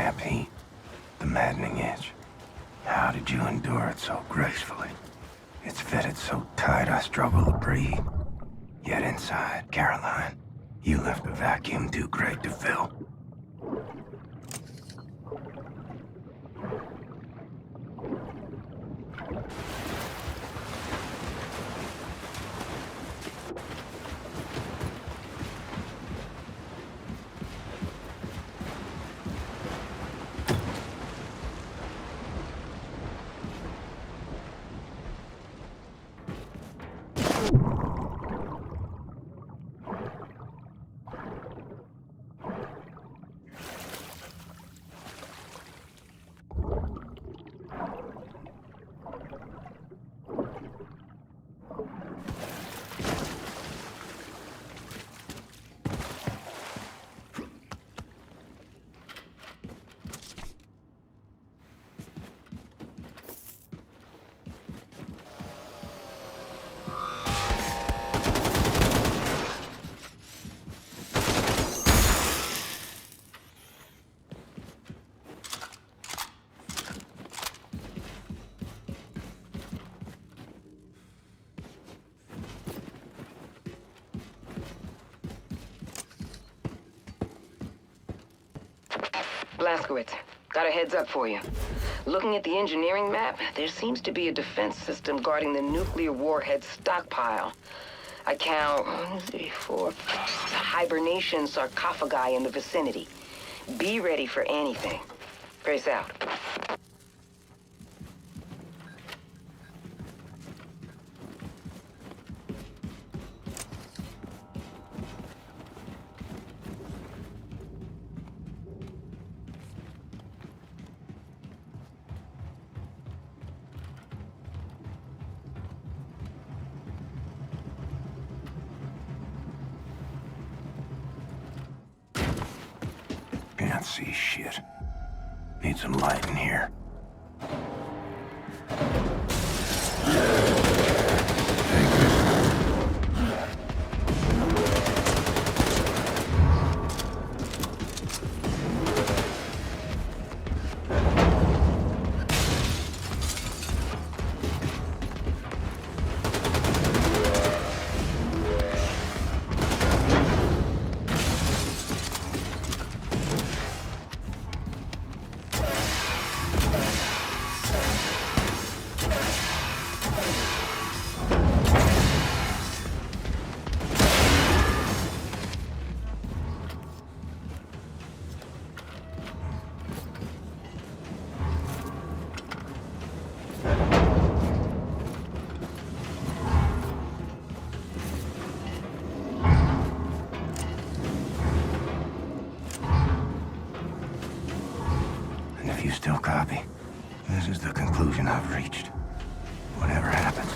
damp heat, the maddening itch. How did you endure it so gracefully? It's fitted so tight I struggle to breathe. Yet inside, Caroline, you left a vacuum too great to fill. Blazkowicz, got a heads up for you. Looking at the engineering map, there seems to be a defense system guarding the nuclear warhead stockpile. I count 1, 2, 3, 4 hibernation sarcophagi in the vicinity. Be ready for anything. Grace out. Can't see shit. Need some light in here. You still copy? This is the conclusion I've reached. Whatever happens,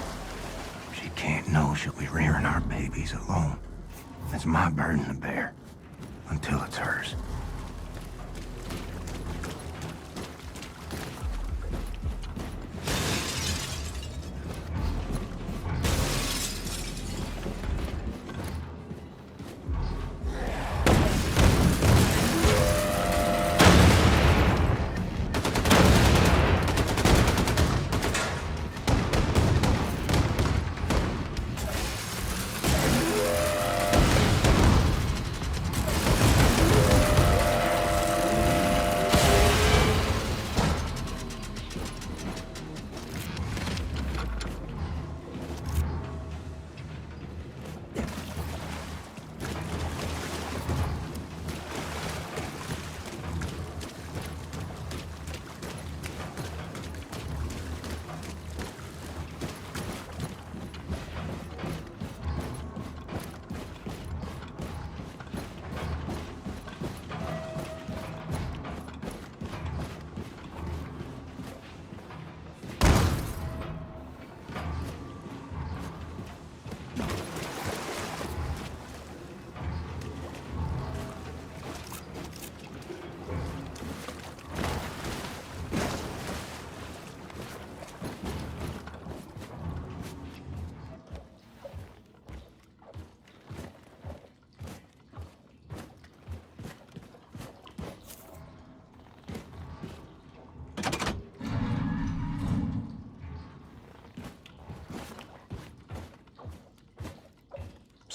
she can't know she'll be rearing our babies alone. It's my burden to bear, until it's hers.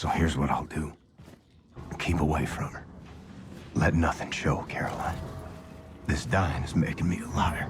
So here's what I'll do. Keep away from her. Let nothing show, Caroline. This dying is making me a liar.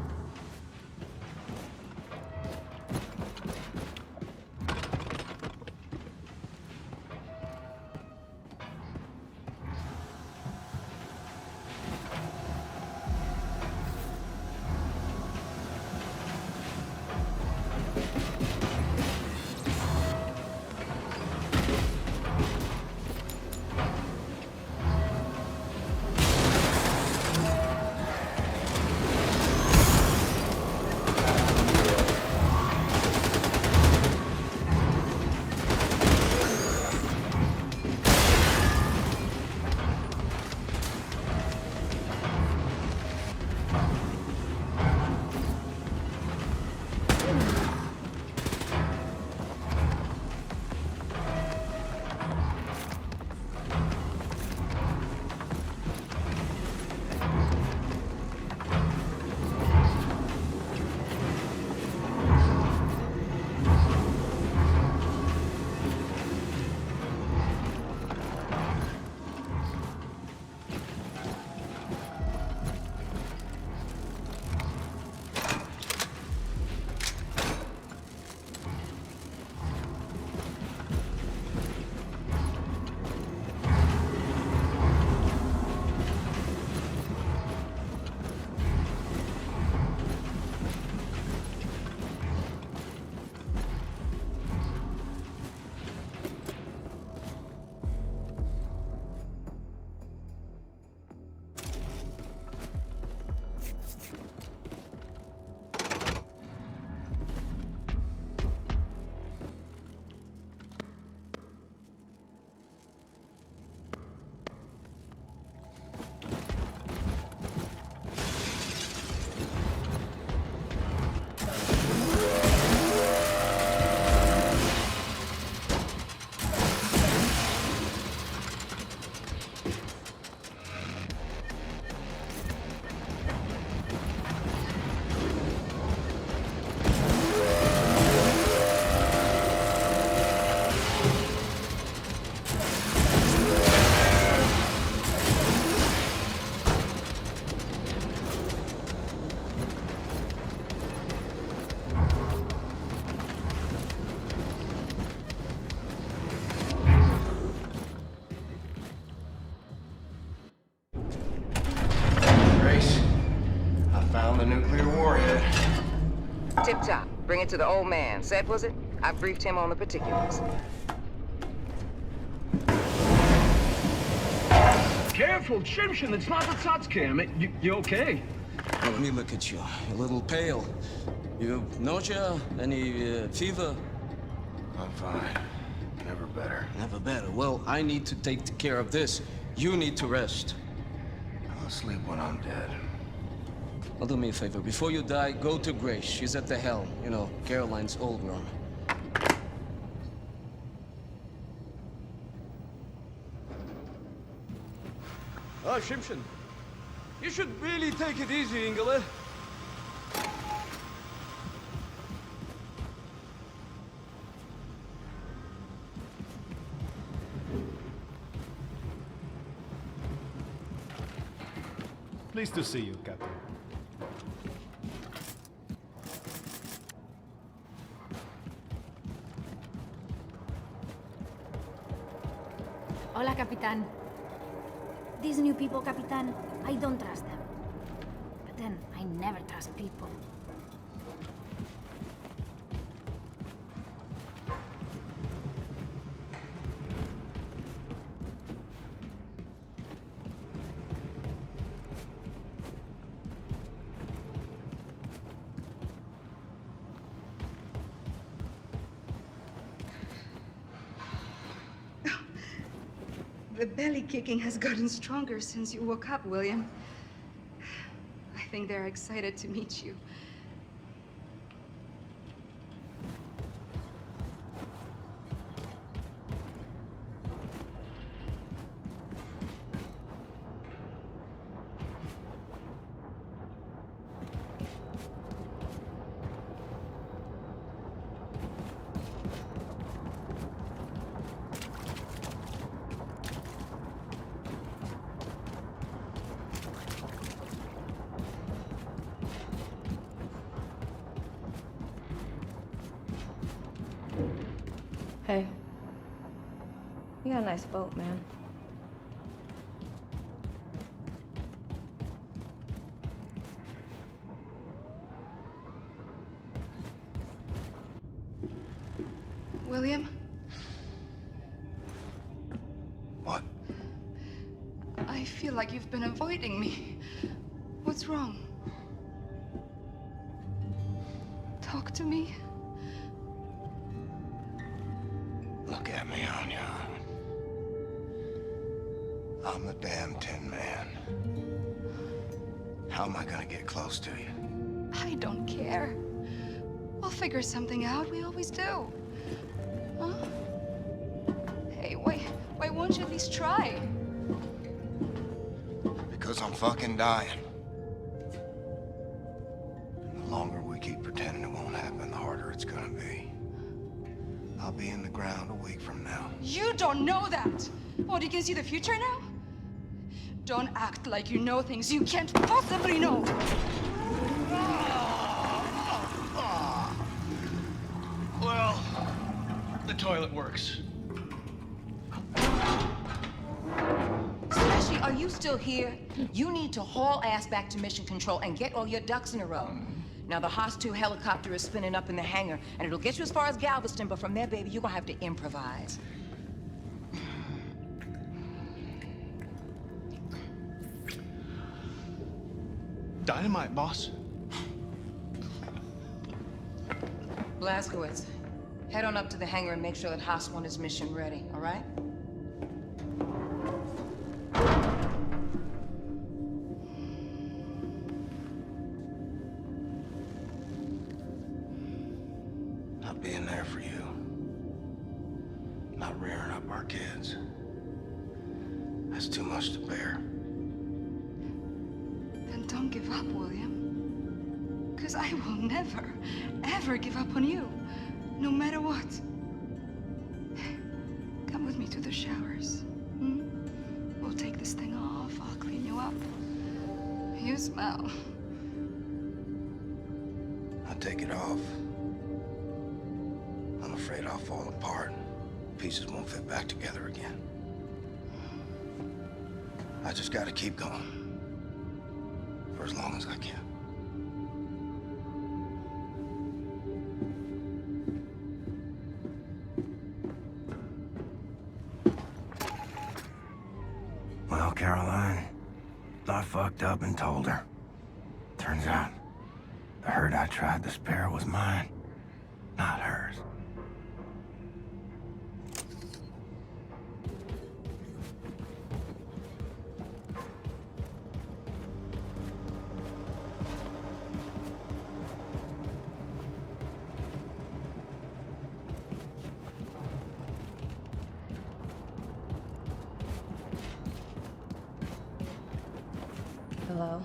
The nuclear warhead. Tip top. Bring it to the old man. Seth, was it? I briefed him on the particulars. Careful, Shimshin, it's not the Tsatscam. You okay? Let me look at you. You're a little pale. You nausea? Any fever? I'm fine. Never better. Never better. Well, I need to take care of this. You need to rest. I'll sleep when I'm dead. Well, do me a favor. Before you die, go to Grace. She's at the helm. You know, Caroline's old room. Ah, Shimshin. You should really take it easy, Ingele. Pleased to see you, Captain. Hola, Capitan. These new people, Capitan, I don't trust them. But then, I never trust people. The belly kicking has gotten stronger since you woke up, William. I think they're excited to meet you. Hey. You got a nice boat, man. William? What? I feel like you've been avoiding me. What's wrong? Talk to me. Look at me, Anya. I'm the damn Tin Man. How am I gonna get close to you? I don't care. We'll figure something out. We always do. Huh? Hey, why won't you at least try? Because I'm fucking dying. The longer we keep pretending it won't happen, the harder it's gonna be. I'll be in the ground a week from now. You don't know that! What, you can see the future now? Don't act like you know things you can't possibly know! Well, the toilet works. Slashy, are you still here? You need to haul ass back to Mission Control and get all your ducks in a row. Now, the Haas-2 helicopter is spinning up in the hangar, and it'll get you as far as Galveston, but from there, baby, you're gonna have to improvise. Dynamite, boss. Blazkowicz, head on up to the hangar and make sure that Haas-1 is mission ready, all right? Not being there for you. Not rearing up our kids. That's too much to bear. Then don't give up, William. Because I will never, ever give up on you. No matter what. Come with me to the showers. Hmm? We'll take this thing off. I'll clean you up. You smell. I take it off. I'm afraid I'll fall apart. Pieces won't fit back together again. I just gotta keep going. For as long as I can. Well, Caroline, I fucked up and told her. Turns out, the hurt I tried to spare was mine, not hers. Hello?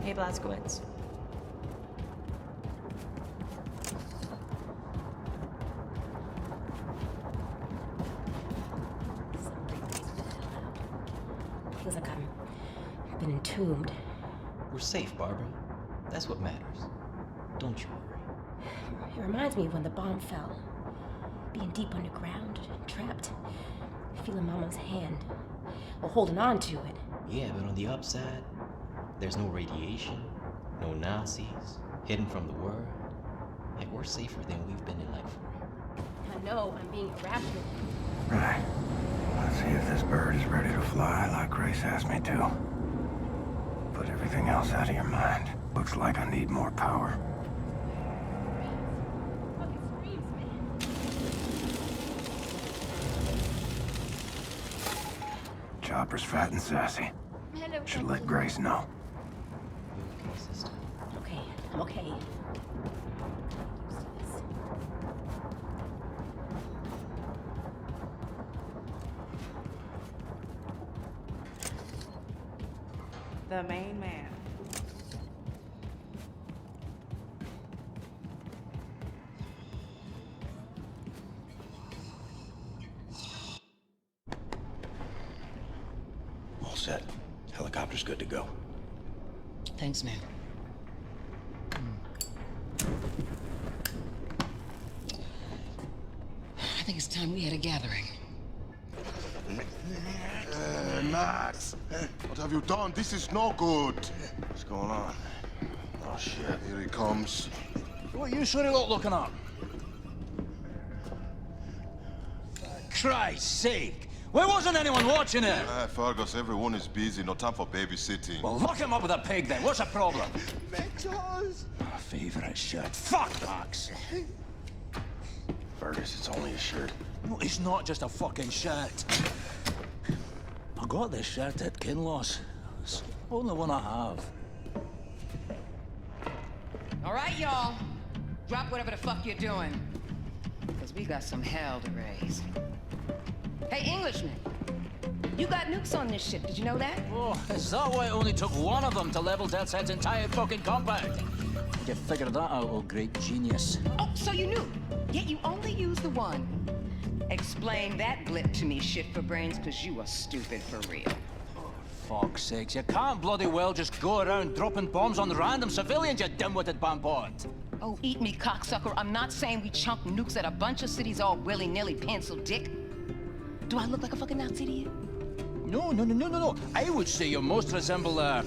Hey, Blazkowicz. Feels like I've been entombed. We're safe, Barbara. That's what matters. Don't you worry. It reminds me of when the bomb fell. Being deep underground, trapped. Feeling Mama's hand. Or holding on to it. Yeah, but on the upside, there's no radiation, no Nazis, hidden from the world. Like, we're safer than we've been in like forever. I know I'm being irrational. Right. Let's see if this bird is ready to fly like Grace asked me to. Put everything else out of your mind. Looks like I need more power. Chopper's fat and sassy. Should let Grace know. Okay, I'm okay. The main man. Helicopter's good to go. Thanks, man. I think it's time we had a gathering. Max, what have you done? This is no good. What's going on? Oh, shit. Here he comes. What you sure lot looking up? For Christ's sake! Why wasn't anyone watching it? Fergus, everyone is busy. No time for babysitting. Well, lock him up with a pig then. What's the problem? My favorite shirt. Fuck, Max! Fergus, it's only a shirt. No, it's not just a fucking shirt. I got this shirt at Kinloss. It's the only one I have. All right, y'all. Drop whatever the fuck you're doing. Because we got some hell to raise. Hey, Englishman. You got nukes on this ship, did you know that? Oh, is that why it only took one of them to level DeathSet's entire fucking compound? You figured that out, oh great genius. Oh, so you knew, yet you only used the one. Explain that blip to me, shit for brains, because you are stupid for real. Fuck's sakes, you can't bloody well just go around dropping bombs on random civilians, you dim-witted bampot. Oh, eat me, cocksucker. I'm not saying we chunk nukes at a bunch of cities all willy-nilly, pencil dick. Do I look like a fucking Nazi to you? No. I would say you most resemble a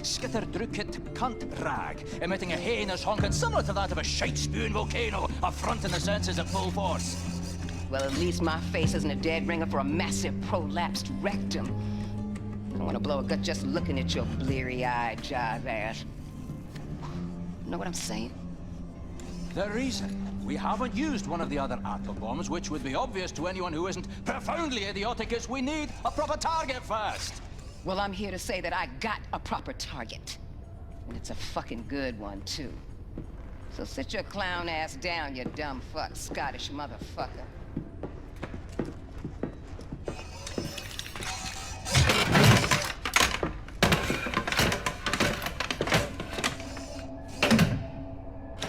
skitterdrucket cunt rag, emitting a heinous honking similar to that of a shite-spewing volcano, affronting the senses at full force. Well, at least my face isn't a dead ringer for a massive prolapsed rectum. I want to blow a gut just looking at your bleary-eyed jive ass. Know what I'm saying? The reason we haven't used one of the other atom bombs, which would be obvious to anyone who isn't profoundly idiotic, is we need a proper target first. Well, I'm here to say that I got a proper target. And it's a fucking good one, too. So sit your clown ass down, you dumb fuck, Scottish motherfucker.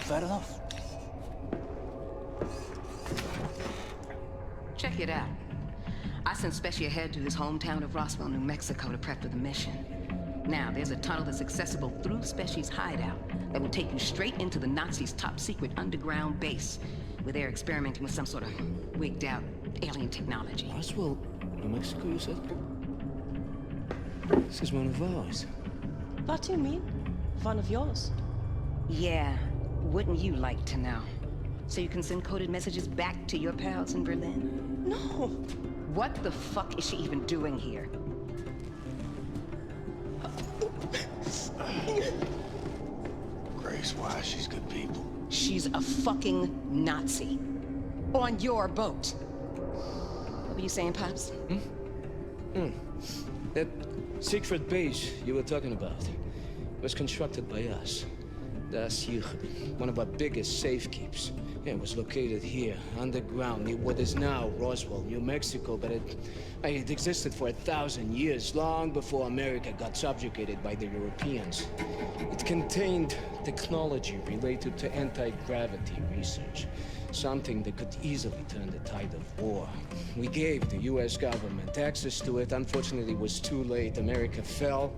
Fair enough. Check it out. I sent Specy ahead to his hometown of Roswell, New Mexico to prep for the mission. Now, there's a tunnel that's accessible through Specy's hideout that will take you straight into the Nazis' top-secret underground base, where they're experimenting with some sort of wigged-out alien technology. Roswell, New Mexico, you said? This is one of ours. What do you mean? One of yours? Yeah, wouldn't you like to know? So you can send coded messages back to your pals in Berlin? No. What the fuck is she even doing here? Grace, why? She's good people. She's a fucking Nazi. On your boat. What were you saying, Pops? That secret base you were talking about was constructed by us. Das hier, one of our biggest safekeeps. Yeah, it was located here, underground, near what is now Roswell, New Mexico, but it existed for 1,000 years, long before America got subjugated by the Europeans. It contained technology related to anti-gravity research, something that could easily turn the tide of war. We gave the US government access to it. Unfortunately, it was too late. America fell.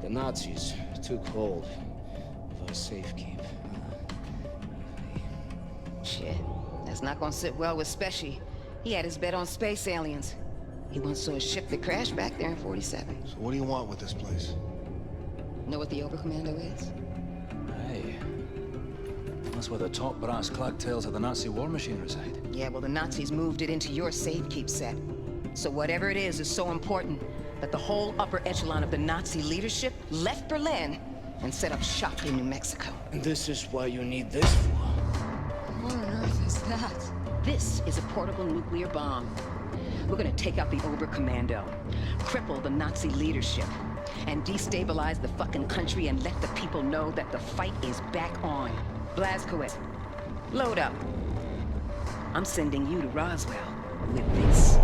The Nazis took hold of our safekeep. Shit, that's not gonna sit well with Specy. He had his bet on space aliens. He once saw a ship that crashed back there in 47. So what do you want with this place? Know what the Oberkommando is? Hey, that's where the top brass clagtails of the Nazi war machine reside. Yeah, well, the Nazis moved it into your safekeep set. So whatever it is so important that the whole upper echelon of the Nazi leadership left Berlin and set up shop in New Mexico. And this is why you need this for. What on earth is that? This is a portable nuclear bomb. We're gonna take out the Oberkommando, cripple the Nazi leadership, and destabilize the fucking country and let the people know that the fight is back on. Blazkowicz, load up. I'm sending you to Roswell with this.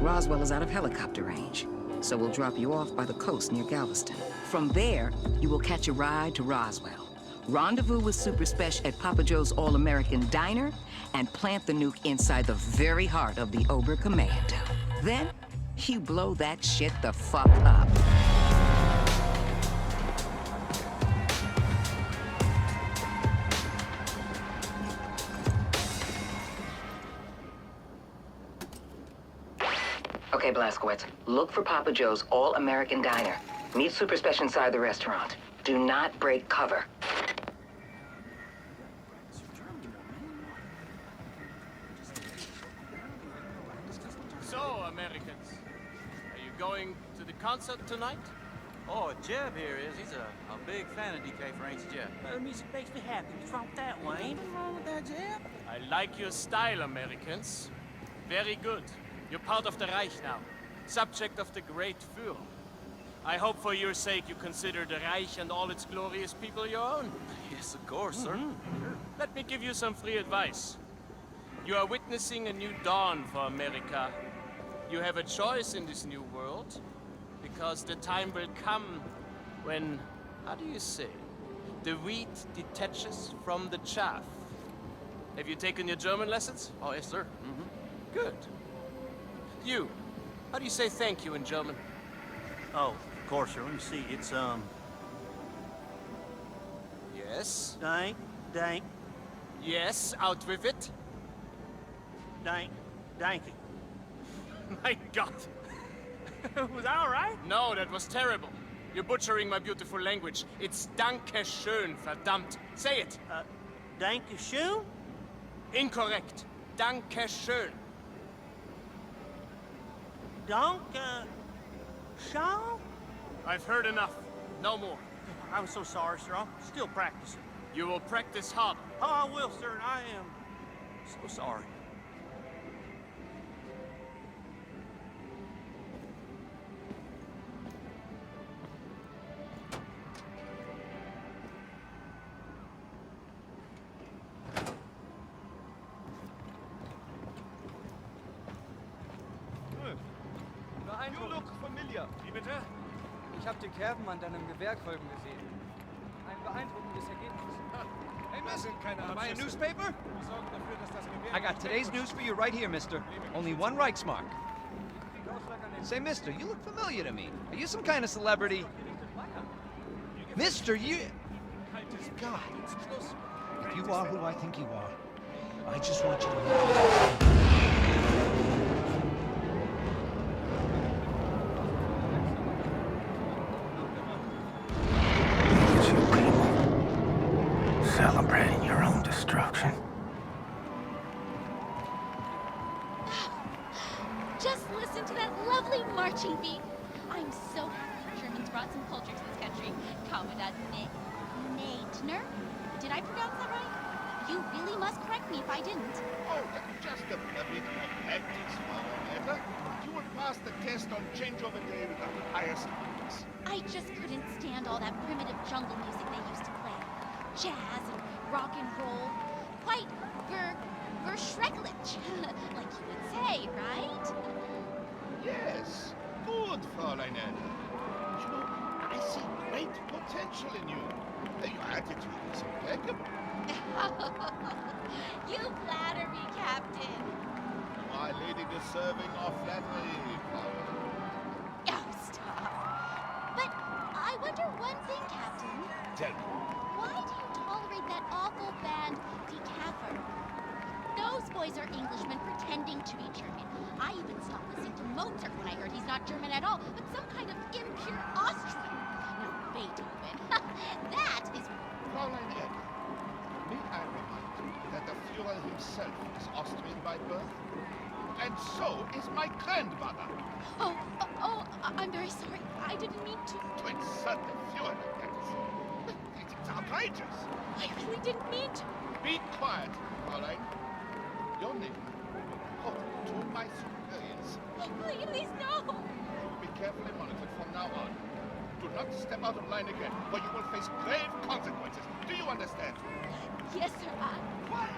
Roswell is out of helicopter range, so we'll drop you off by the coast near Galveston. From there, you will catch a ride to Roswell. Rendezvous with Super Spesh at Papa Joe's All-American Diner, and plant the nuke inside the very heart of the Oberkommando. Then, you blow that shit the fuck up. Okay, Blazkowicz, look for Papa Joe's All-American Diner. Meet Super Special inside the restaurant. Do not break cover. So, Americans, are you going to the concert tonight? Oh, Jeb here is. He's a big fan of DK for Ain't Jeb. Well, music makes me happy. What's wrong with that, Wayne? What's wrong with that, Jeb? I like your style, Americans. Very good. You're part of the Reich now. Subject of the great Führer. I hope for your sake you consider the Reich and all its glorious people your own. Yes, of course, sir. Let me give you some free advice. You are witnessing a new dawn for America. You have a choice in this new world, because the time will come when, how do you say, the wheat detaches from the chaff. Have you taken your German lessons? Oh, yes, sir. Good. You, how do you say thank you in German? Oh, of course, sir. Let me see. It's, Yes? Dank. Yes, out with it. Danky. My God. Was that all right? No, that was terrible. You're butchering my beautiful language. It's Danke schön, verdammt. Say it. Danke schön? Incorrect. Danke schön. Danke schön? I've heard enough. No more. I'm so sorry, sir. I'm still practicing. You will practice harder. Oh, I will, sir, and I am so sorry. You look familiar. Wie bitte? Ich habe den Kerben an deinem Gewehrkolben gesehen. Ein beeindruckendes Ergebnis. Hey, Miss, am I a newspaper? I got today's news for you right here, mister. Only one Reichsmark. Say, mister, you look familiar to me. Are you some kind of celebrity? Mister, you... God. If you are who I think you are, I just want you to know... Celebrating your own destruction. Just listen to that lovely marching beat. I'm so happy Germans brought some culture to this country. Commandant Nadner? Did I pronounce that right? You really must correct me if I didn't. Oh, just a bit of practice, Mother. You will pass the test on changeover day with the highest marks. I just couldn't stand all that primitive jungle music they used to play. Jazz and rock and roll. Quite Schrecklich, like you would say, right? Yes, good, Fräulein Anna. You know, I see great potential in you. Your attitude is impeccable. You flatter me, Captain. My lady deserving of flattery, Flower. Oh, stop. But I wonder one thing, Captain. Tell me. Why do you tolerate that awful band, Decapher? Those boys are Englishmen pretending to be German. I even stopped listening to Mozart when I heard he's not German at all, but some kind of impure Austrian. No, Beethoven. That is... Fräulein Anna, may I remind you that the Führer himself is Austrian by birth? And so is my grandmother. I'm very sorry. I didn't mean to. To insult the Führer like that. It's outrageous. I really didn't mean to. Be quiet, Fräulein. Your name will be to my superiors. Please, no. You will be carefully monitored from now on. Do not step out of line again, or you will face grave consequences. Do you understand? Yes, sir. Quiet!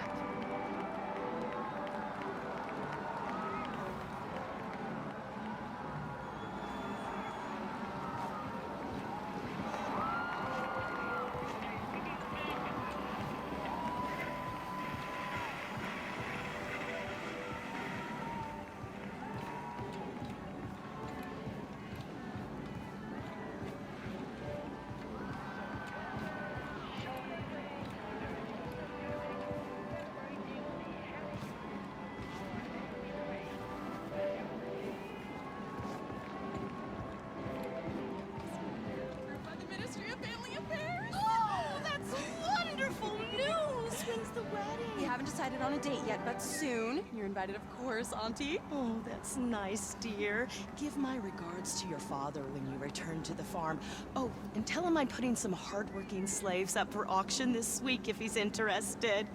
Ministry of Family Affairs. Oh, that's wonderful news. When's the wedding? We haven't decided on a date yet, but soon. You're invited, of course, Auntie. Oh, that's nice, dear. Give my regards to your father when you return to the farm. Oh, and tell him I'm putting some hardworking slaves up for auction this week if he's interested.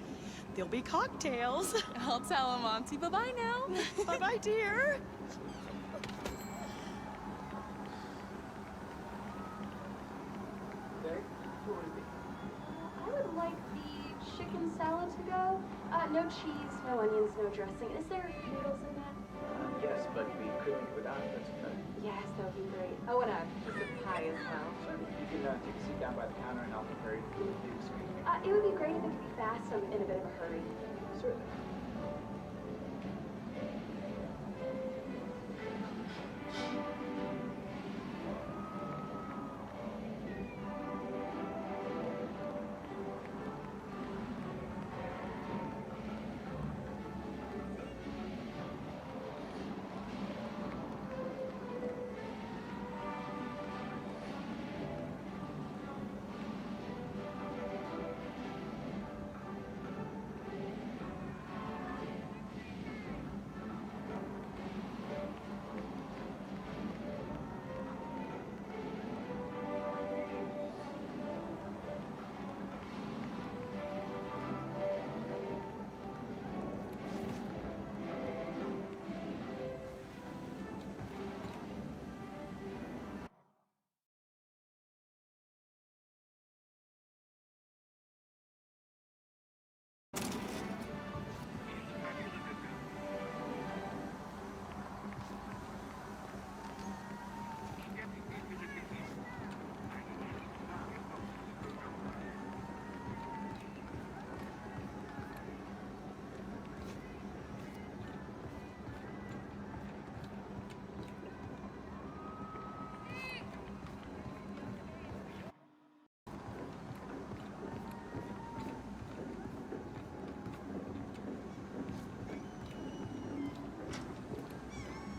There'll be cocktails. I'll tell him, Auntie. Bye-bye now. Bye-bye, dear. I would like the chicken salad to go. No cheese, no onions, no dressing. Is there noodles in that? Yes, but we could make it without it. That's okay. Yes, that would be great. Oh, and a piece of pie as well. Certainly. You can take a seat down by the counter and I'll prepare you food. It would be great if it could be fast. I'm in a bit of a hurry. Certainly.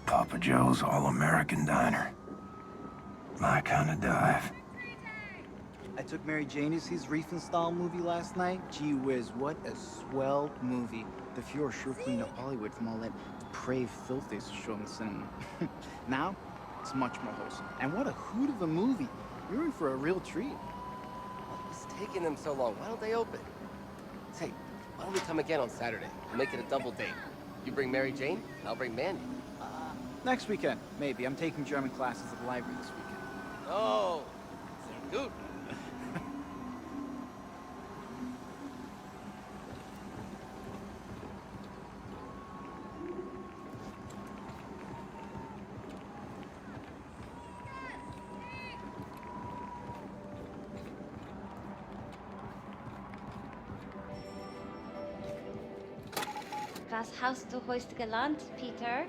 Papa Joe's All-American Diner. My kind of dive. I took Mary Jane to see his Wolfenstein movie last night. Gee whiz, what a swell movie. The Fuhrer sure cleaned up Hollywood from all that depraved filth they used to show in the cinema. Now, it's much more wholesome. And what a hoot of a movie. You're in for a real treat. What's taking them so long? Why don't they open? Say, why don't we come again on Saturday? We'll make it a double date. You bring Mary Jane, and I'll bring Mandy. Next weekend, maybe. I'm taking German classes at the library this weekend. Oh, sehr gut. Was hast du heute gelernt, Peter?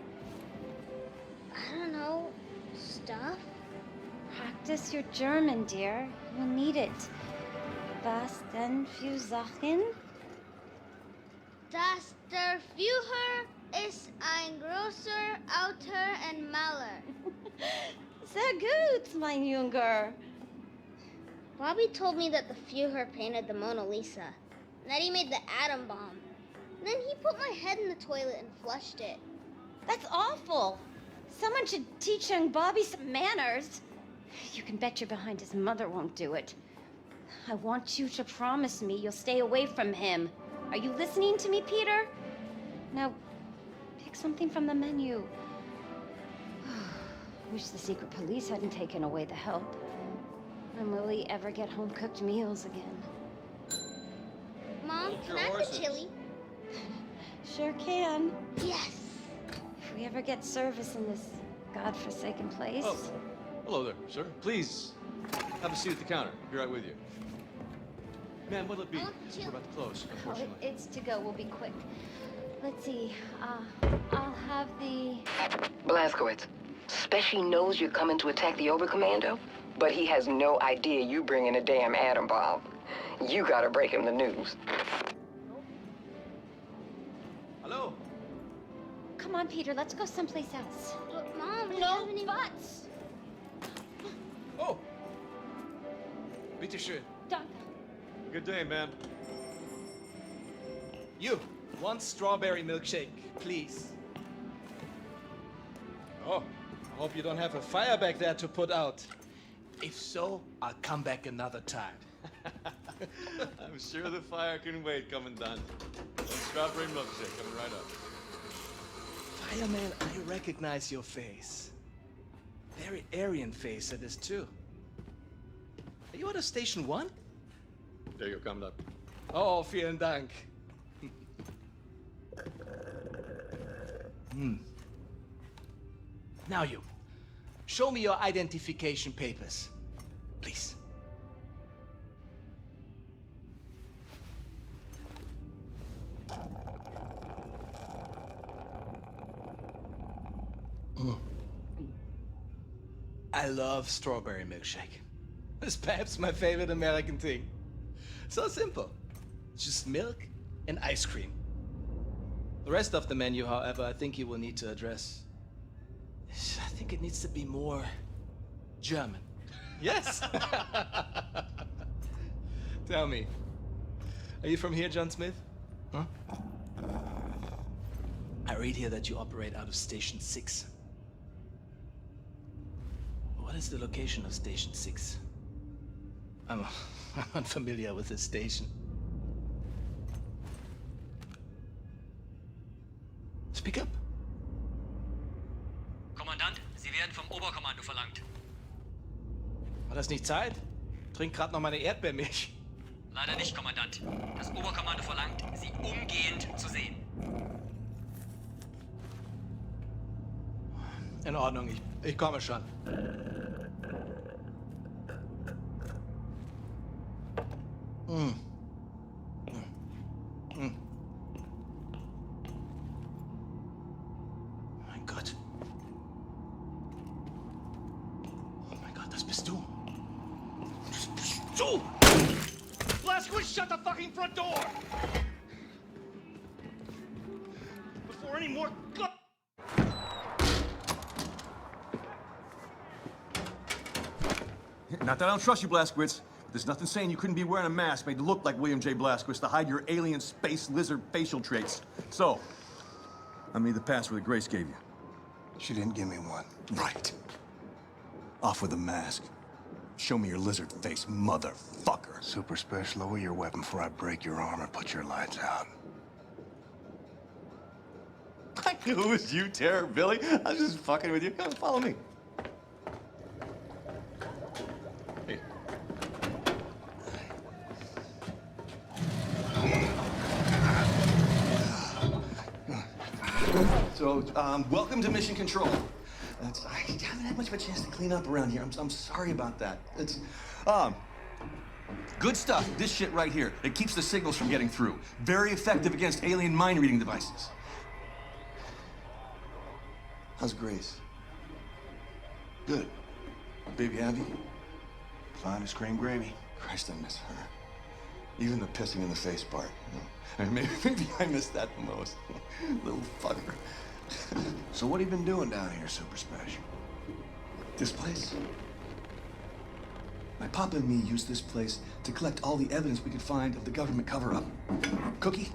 I don't know. Stuff? Practice your German, dear. You'll need it. Was denn für Sachen? Das der Führer ist ein großer Autor und Maler. Sehr gut, mein Junge. Bobby told me that the Führer painted the Mona Lisa, and that he made the atom bomb. And then he put my head in the toilet and flushed it. That's awful. Someone should teach young Bobby some manners. You can bet your behind his mother won't do it. I want you to promise me you'll stay away from him. Are you listening to me, Peter? Now, pick something from the menu. Wish the secret police hadn't taken away the help. When will we ever get home-cooked meals again? Mom, can I have the chili? Sure can. Yes. If we ever get service in this godforsaken place. Oh, hello there, sir. Please, have a seat at the counter. Be right with you. Ma'am, what'll it be? We're about to close, unfortunately. It's to go. We'll be quick. Let's see. I'll have the... Blazkowicz, Speshy knows you're coming to attack the Oberkommando, but he has no idea you bringing a damn atom bomb. You gotta break him the news. Hello? Come on, Peter. Let's go someplace else. But Mom, no buts. Oh! Bitte schön. Danke. Good day, man. You, one strawberry milkshake, please. Oh, I hope you don't have a fire back there to put out. If so, I'll come back another time. I'm sure the fire can wait, Commandant. One strawberry milkshake coming right up. Fireman, I recognize your face. Very Aryan face it is too. Are you at a Station 1? There you go, Commandant. Oh, vielen Dank. Now you, show me your identification papers, please. I love strawberry milkshake. It's perhaps my favorite American thing. So simple. Just milk and ice cream. The rest of the menu, however, I think you will need to address. I think it needs to be more German. Yes? Tell me, are you from here, John Smith? Huh? I read here that you operate out of Station 6. What is the location of Station 6? I'm unfamiliar with this station. Speak up. Kommandant, Sie werden vom Oberkommando verlangt. War das nicht Zeit? Trink grad noch meine Erdbeermilch. Leider nicht, Kommandant. Das Oberkommando verlangt, Sie umgehend zu sehen. In Ordnung, ich komme schon. Mein Gott. Oh mein Gott, das bist du. Das bist du! Blazkowicz, shut the fucking front door! Before any more Not that I don't trust you, Blazkowicz, but there's nothing saying you couldn't be wearing a mask made to look like William J. Blazkowicz to hide your alien space lizard facial traits. So, I need the password that Grace gave you. She didn't give me one. Right. Off with the mask. Show me your lizard face, motherfucker. Super Special, lower your weapon before I break your arm or put your lights out. I knew it was you, Terror Billy. I was just fucking with you. Come follow me. So, welcome to Mission Control. I haven't had much of a chance to clean up around here. I'm sorry about that. It's, good stuff. This shit right here. It keeps the signals from getting through. Very effective against alien mind-reading devices. How's Grace? Good. Baby Abby? Fine as cream gravy. Christ, I miss her. Even the pissing in the face part. You know? I mean, maybe I miss that the most. Little fucker. So what have you been doing down here, Super Special? This place? My papa and me used this place to collect all the evidence we could find of the government cover-up. Cookie?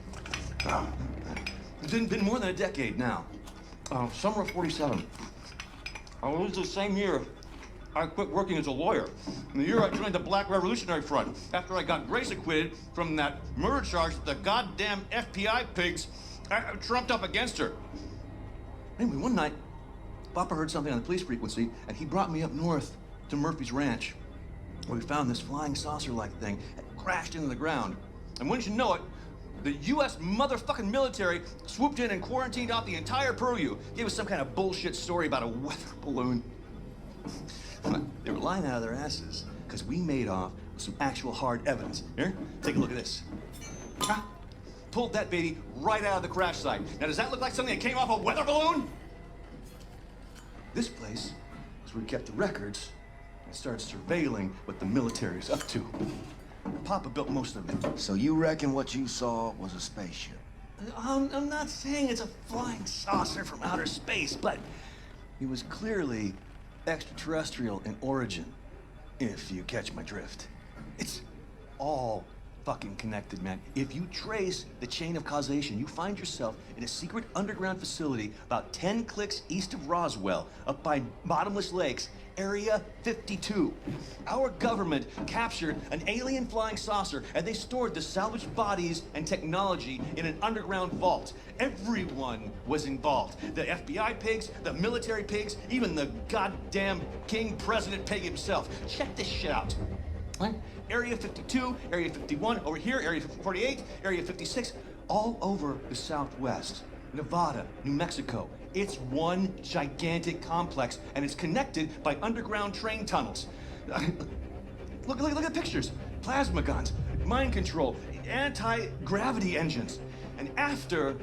It's been more than a decade now. Summer of '47. It was the same year I quit working as a lawyer. In the year I joined the Black Revolutionary Front, after I got Grace acquitted from that murder charge that the goddamn FBI pigs trumped up against her. Anyway, one night, Papa heard something on the police frequency, and he brought me up north to Murphy's Ranch, where we found this flying saucer-like thing that crashed into the ground. And wouldn't you know it, the U.S. motherfucking military swooped in and quarantined off the entire purview. Gave us some kind of bullshit story about a weather balloon. They were lying out of their asses, because we made off with some actual hard evidence. Here, take a look at this. Pulled that baby right out of the crash site. Now, does that look like something that came off a weather balloon? This place is where we kept the records and started surveilling what the military's up to. Papa built most of it. So you reckon what you saw was a spaceship? I'm not saying it's a flying saucer from outer space, but it was clearly extraterrestrial in origin, if you catch my drift. It's all fucking connected, man. If you trace the chain of causation, you find yourself in a secret underground facility about 10 clicks east of Roswell, up by Bottomless Lakes, Area 52. Our government captured an alien flying saucer, and they stored the salvaged bodies and technology in an underground vault. Everyone was involved. The FBI pigs, the military pigs, even the goddamn King President Pig himself. Check this shit out. What? Area 52, Area 51, over here, Area 48, Area 56, all over the Southwest. Nevada, New Mexico. It's one gigantic complex, and it's connected by underground train tunnels. Look at the pictures. Plasma guns, mind control, anti-gravity engines. And after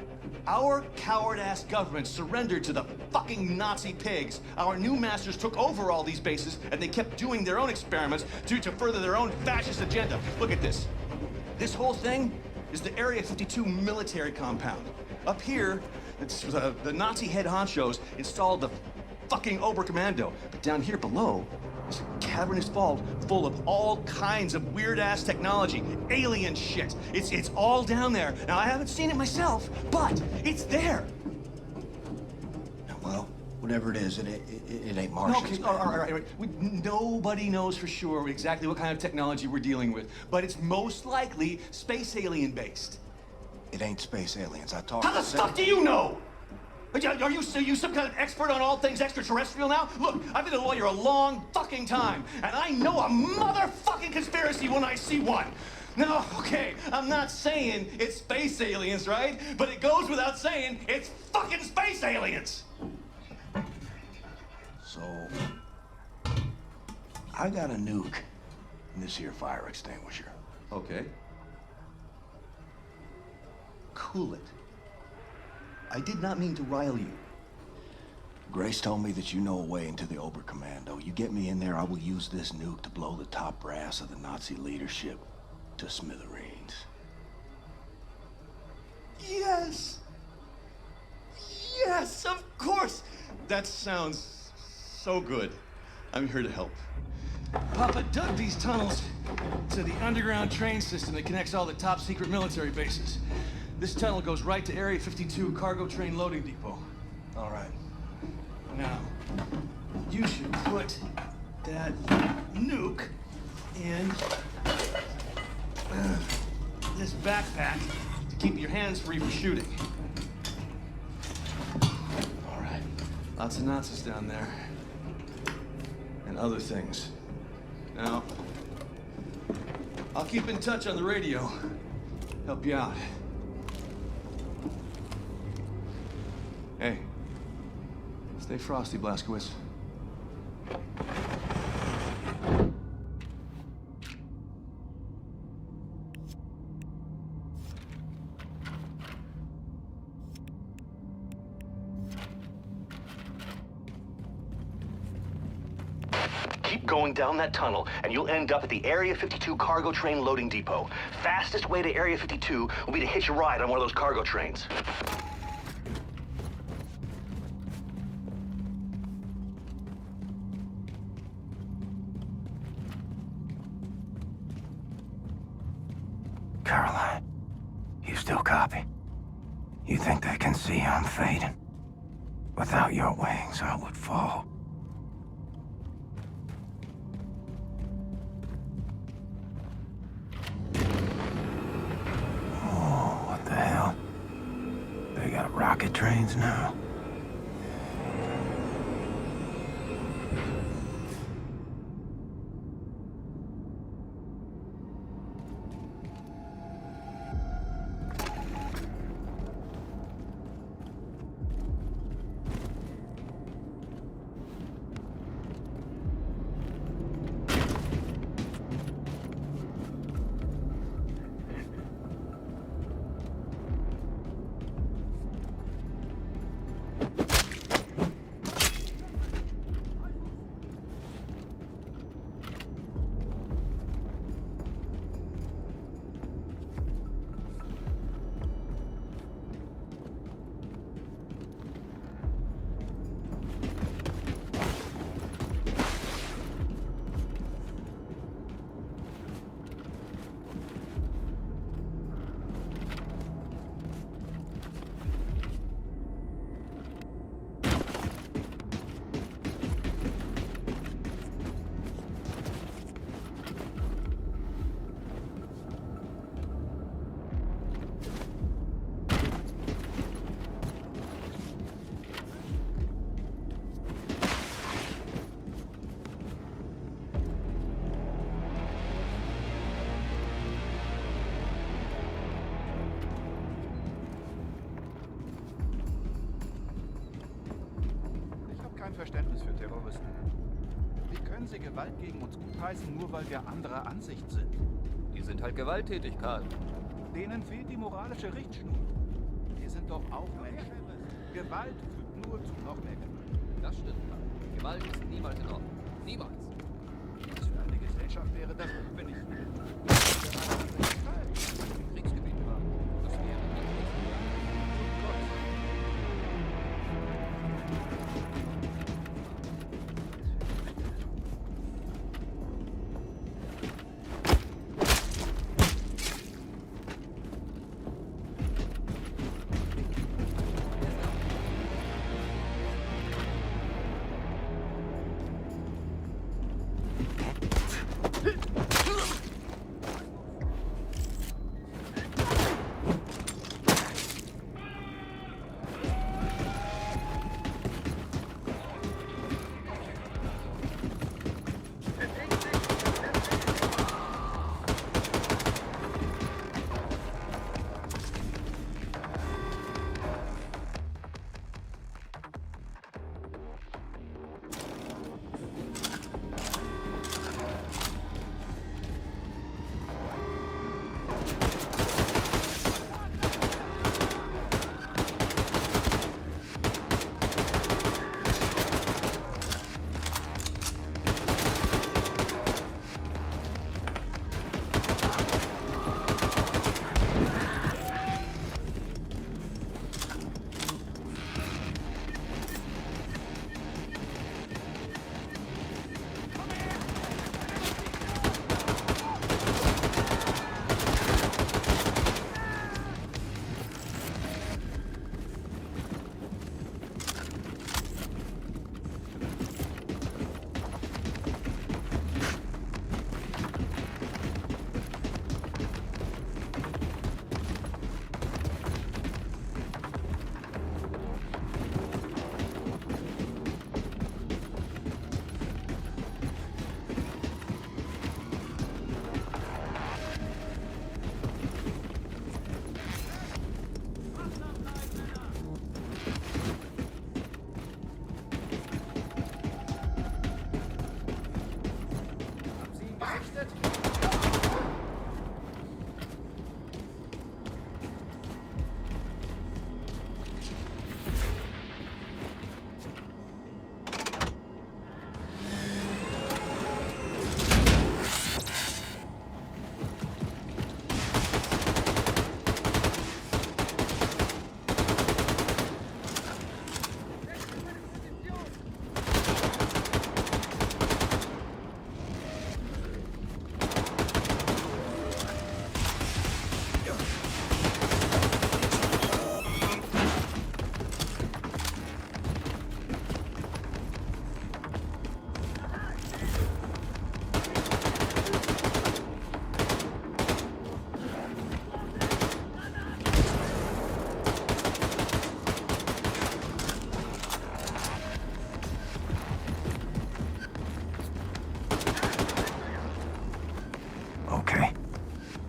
our coward-ass government surrendered to the fucking Nazi pigs, our new masters took over all these bases, and they kept doing their own experiments to further their own fascist agenda. Look at this. This whole thing is the Area 52 military compound. Up here, it's the Nazi head honchos installed the fucking Oberkommando. But down here below, is a cavernous vault full of all kinds of weird-ass technology, alien shit. It's all down there. Now, I haven't seen it myself, but it's there. Well, whatever it is, it ain't Martians. Okay, all right. Nobody knows for sure exactly what kind of technology we're dealing with, but it's most likely space alien-based. It ain't space aliens. I talked How the fuck do you know? Are you some kind of expert on all things extraterrestrial now? Look, I've been a lawyer a long fucking time, and I know a motherfucking conspiracy when I see one. Now, okay, I'm not saying it's space aliens, right? But it goes without saying it's fucking space aliens. So, I got a nuke in this here fire extinguisher. Okay. Cool it. I did not mean to rile you. Grace told me that you know a way into the Oberkommando. You get me in there, I will use this nuke to blow the top brass of the Nazi leadership to smithereens. Yes! Yes, of course! That sounds so good. I'm here to help. Papa dug these tunnels to the underground train system that connects all the top secret military bases. This tunnel goes right to Area 52 cargo train loading depot. All right. Now, you should put that nuke in this backpack to keep your hands free for shooting. All right. Lots of Nazis down there. And other things. Now, I'll keep in touch on the radio. Help you out. Hey, stay frosty, Blazkowicz. Keep going down that tunnel, and you'll end up at the Area 52 cargo train loading depot. Fastest way to Area 52 will be to hitch a ride on one of those cargo trains. Caroline, you still copy? You think they can see I'm fading? Without your wings, I would fall. Oh, what the hell? They got rocket trains now? Verständnis für Terroristen. Wie können sie Gewalt gegen uns gutheißen, nur weil wir anderer Ansicht sind? Die sind halt gewalttätig, Karl. Denen fehlt die moralische Richtschnur. Wir sind doch auch Menschen. Gewalt führt nur zu noch mehr Gewalt. Das stimmt, Karl. Gewalt ist niemals in Ordnung. Niemals. Was für eine Gesellschaft wäre das, wenn ich im Kriegsgebiet war? Das wäre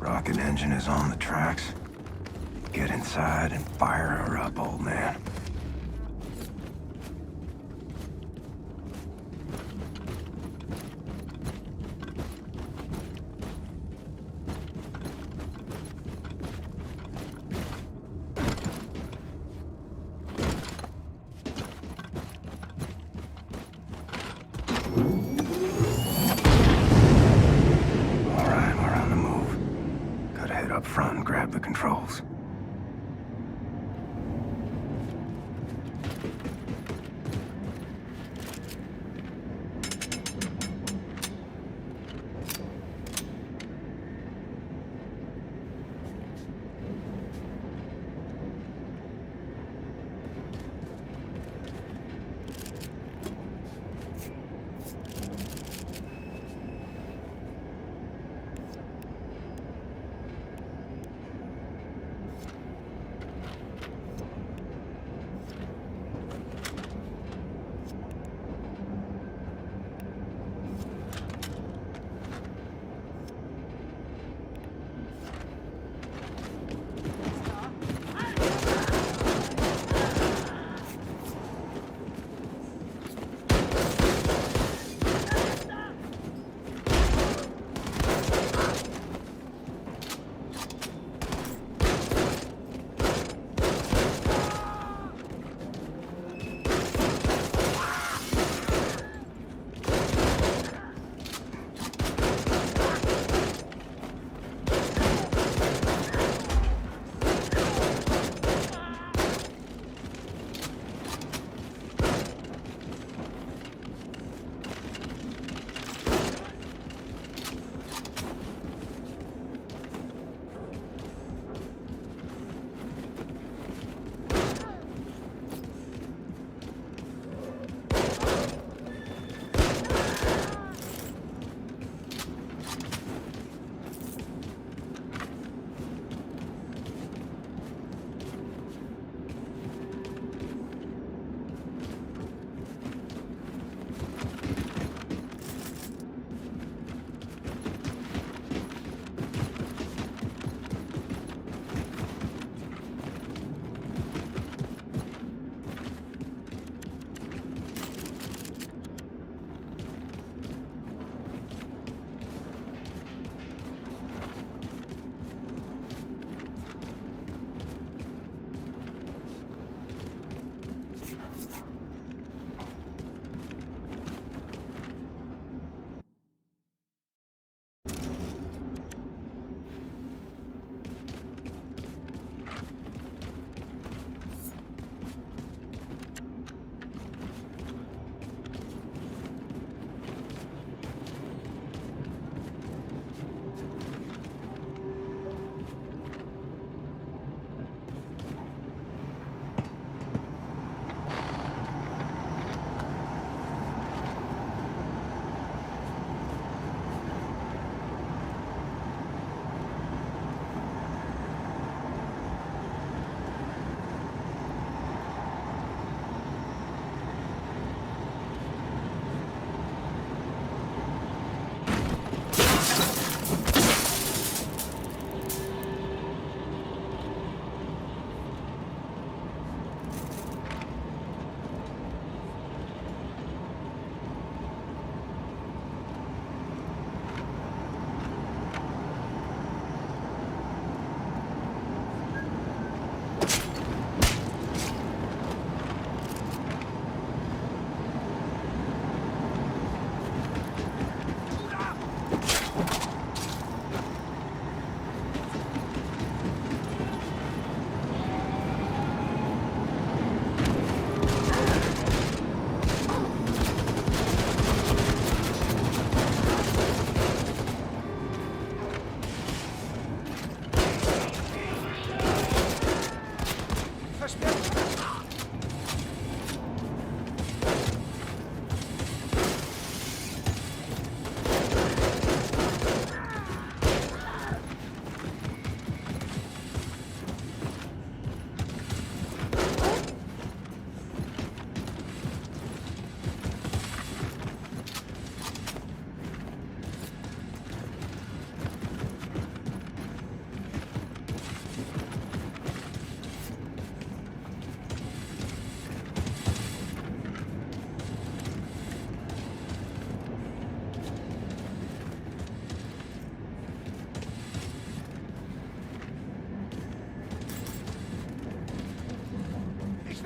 Rocket engine is on the tracks. Get inside and fire her up, old man. Up front and grab the controls.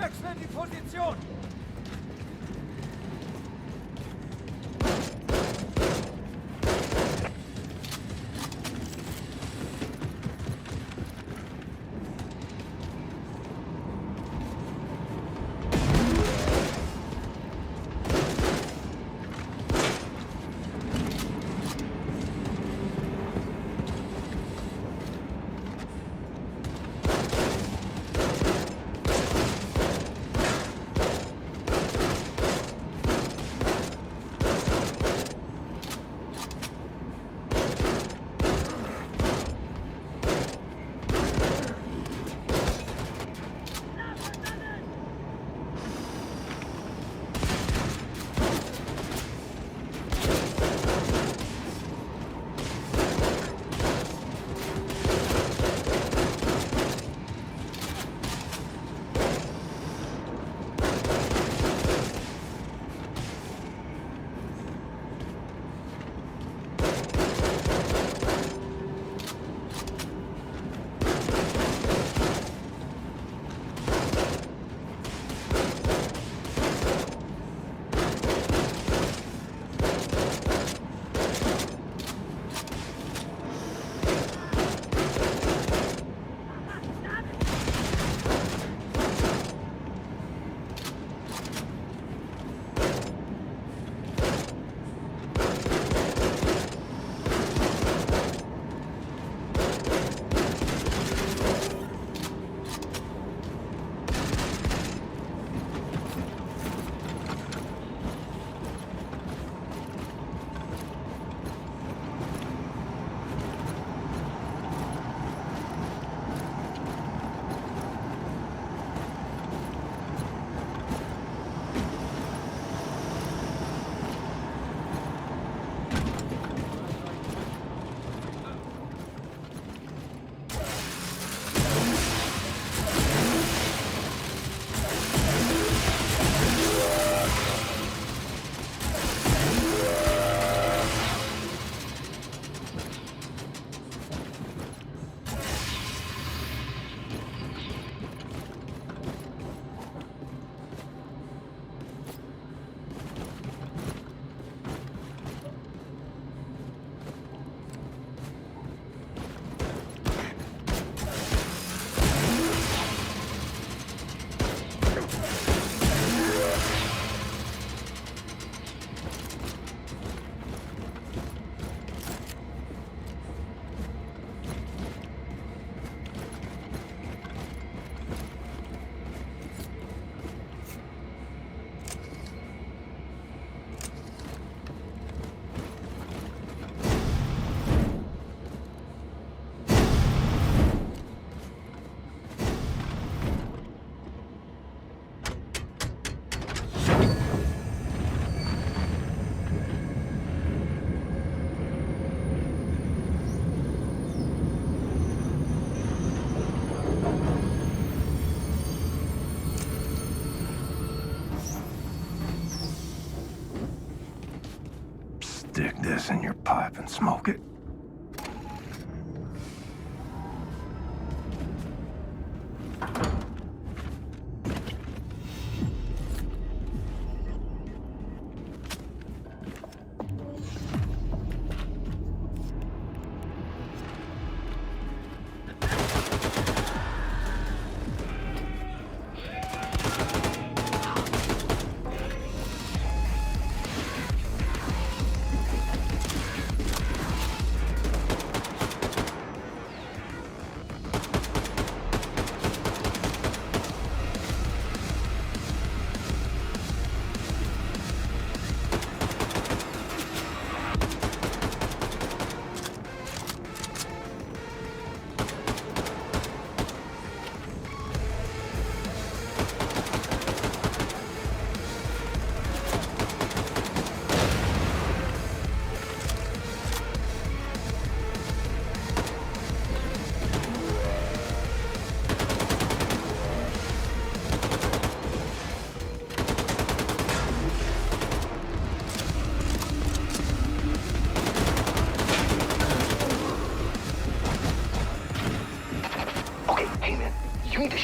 Wechsle die Position! Stick this in your pipe and smoke it.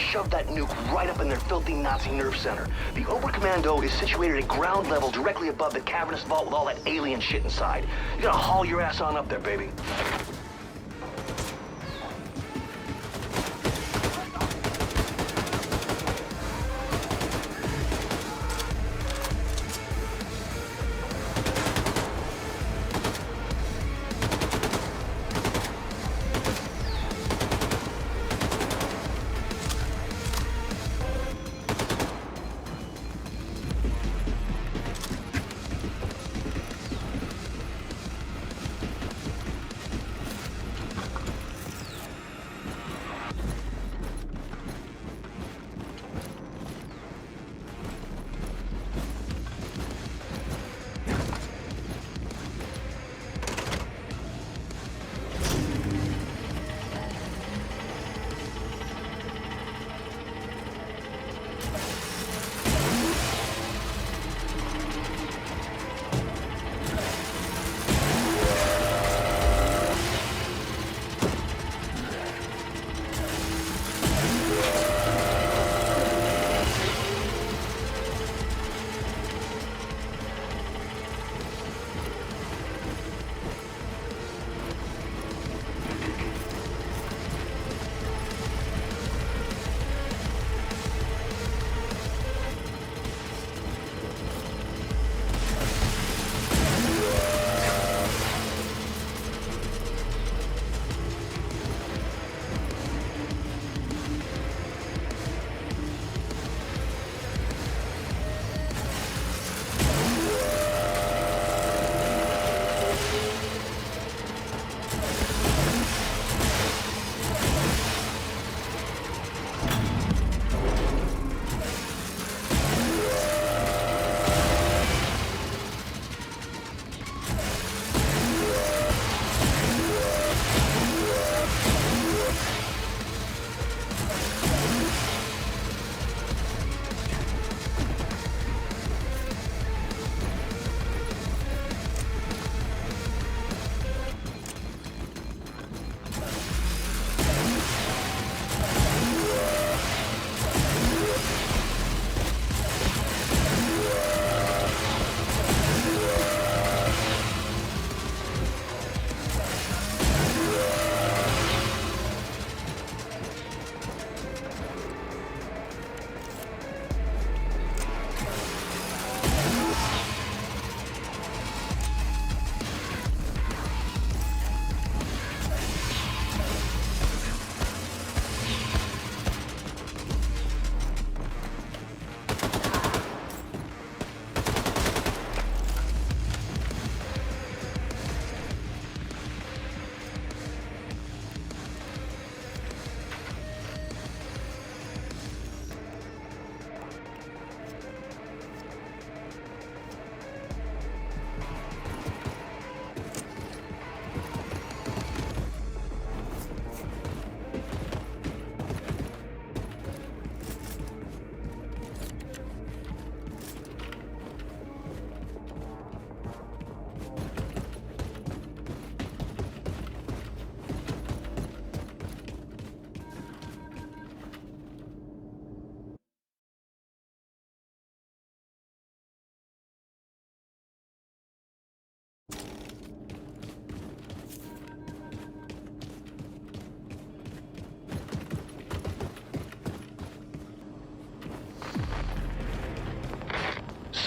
shove that nuke right up in their filthy Nazi nerve center. The Oberkommando is situated at ground level directly above the cavernous vault with all that alien shit inside. You gotta haul your ass on up there, baby.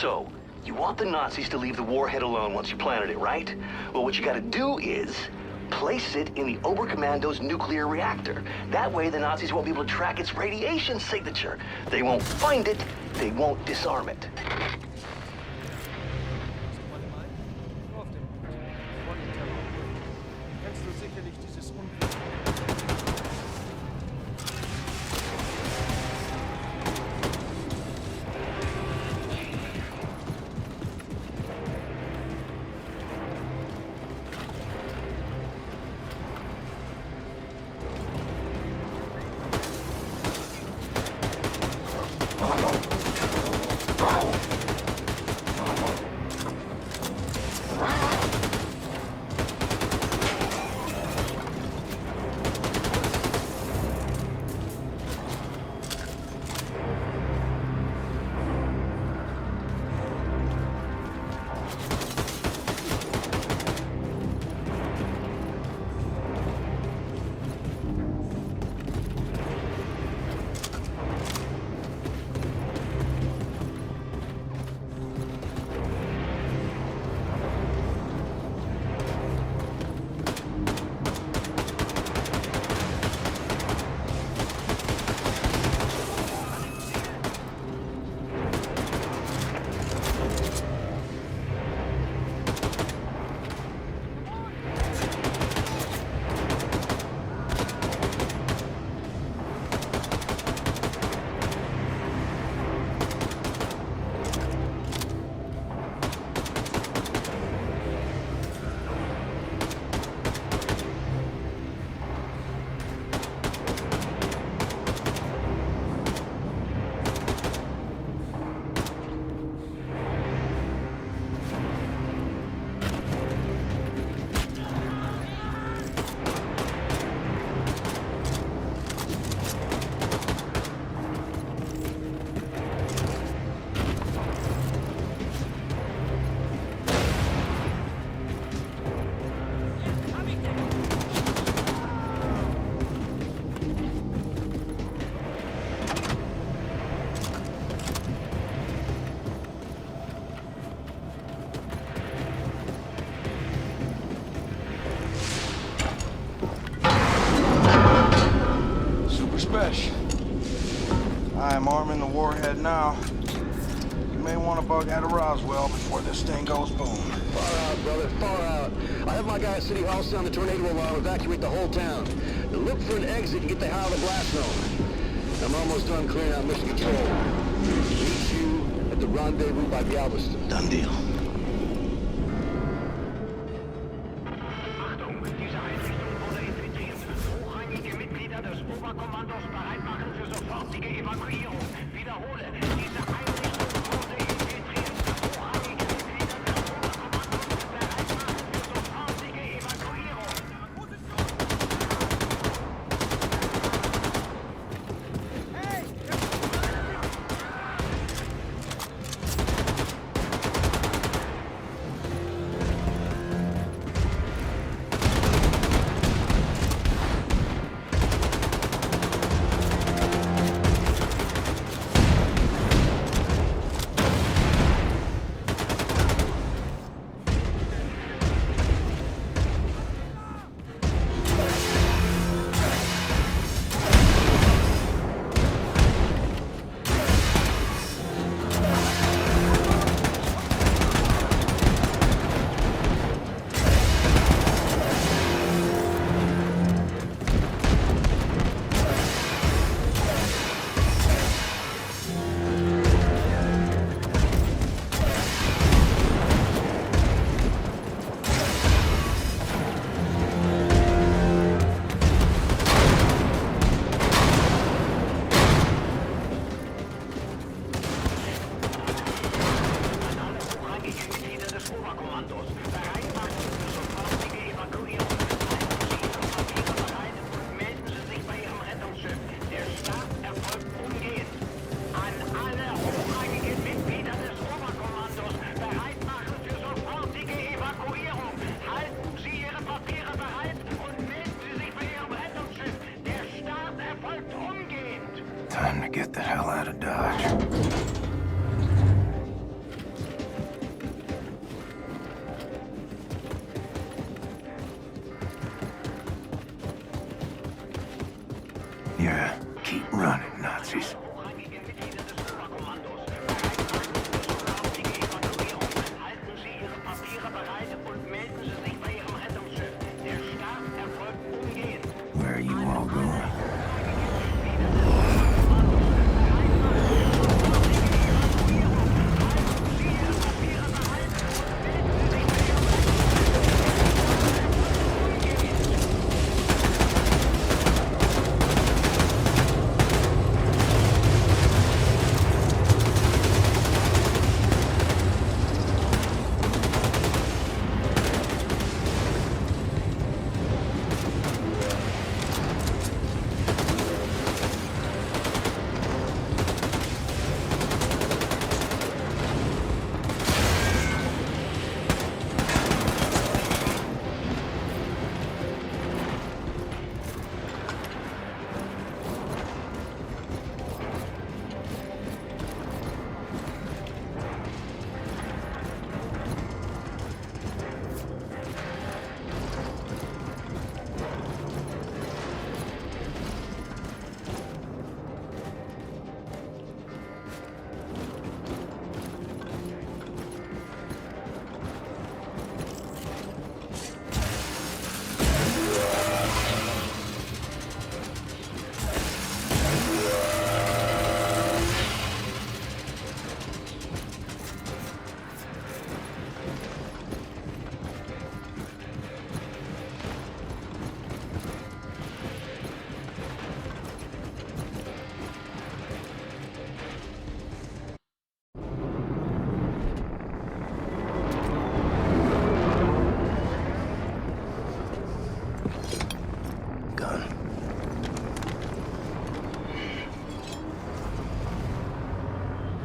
So, you want the Nazis to leave the warhead alone once you planted it, right? Well, what you gotta do is place it in the Oberkommando's nuclear reactor. That way, the Nazis won't be able to track its radiation signature. They won't find it, they won't disarm it. Kennst du sicherlich dieses warhead now. You may want to bug out of Roswell before this thing goes boom. Far out, brother, far out. I have my guy at City Hall sound the tornado alarm, evacuate the whole town. Now look for an exit and get the hell out of the blast zone. I'm almost done clearing out mission control. Meet you at the rendezvous by Galveston. Done deal. Achtung, diese Einrichtung wurde infiltriert. Hochrangige Mitglieder des Oberkommandos bereit machen für sofortige Evakuierung. Wiederhole, diese Einrichtung wurde infiltriert. Hochrangige Mitglieder des Oberkommandos bereit machen für sofortige Evakuierung. Time to get the hell out of Dodge. Yeah, keep running, Nazis. Where are you all going?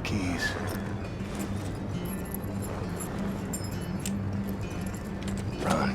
Keys. Run.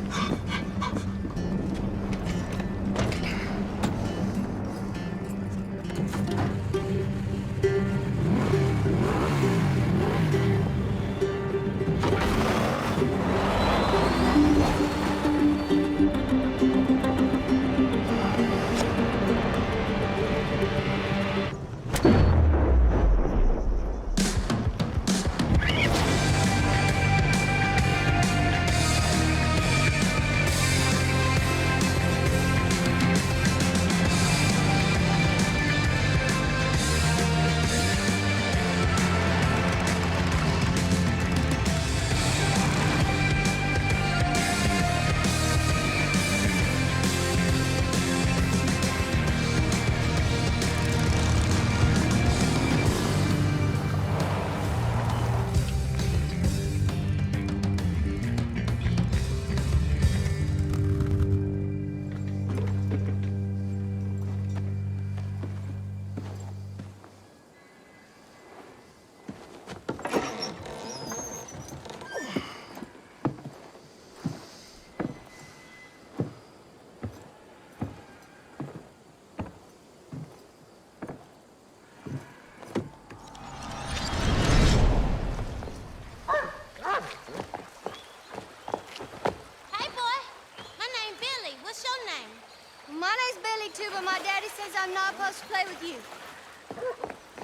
What's your name? My name's Billy, too, but my daddy says I'm not supposed to play with you.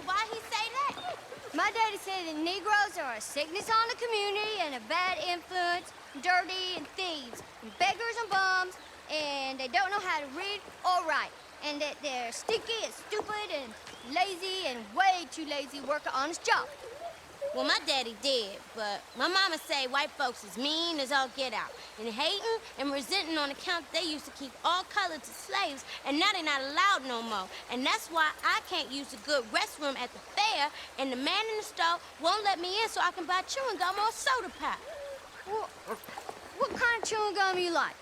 Why he say that? My daddy said that Negroes are a sickness on the community and a bad influence, dirty and thieves, and beggars and bums, and they don't know how to read or write, and that they're stinky and stupid and lazy and way too lazy to work an honest job. Well, my daddy did, but my mama say white folks is mean as all get out, and hating and resenting on account they used to keep all colors as slaves, and now they're not allowed no more. And that's why I can't use a good restroom at the fair, and the man in the store won't let me in so I can buy chewing gum or soda pop. What kind of chewing gum you like?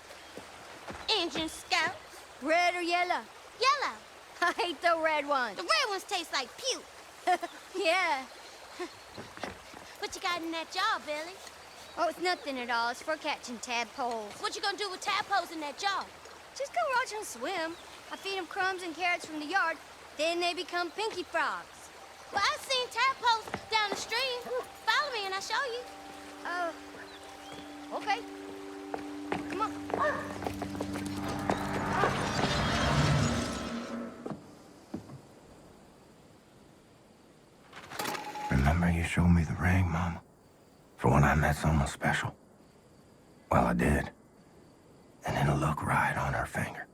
Injun Scout. Red or yellow? Yellow. I hate the red ones. The red ones taste like puke. Yeah. What you got in that jar, Billy? Oh, it's nothing at all. It's for catching tadpoles. What you gonna do with tadpoles in that jar? Just go watch them swim. I feed them crumbs and carrots from the yard. Then they become pinky frogs. Well, I've seen tadpoles down the stream. Follow me and I'll show you. Okay. Come on. Remember you showed me the ring, Mama? For when I met someone special? Well, I did. And it'll look right on her finger.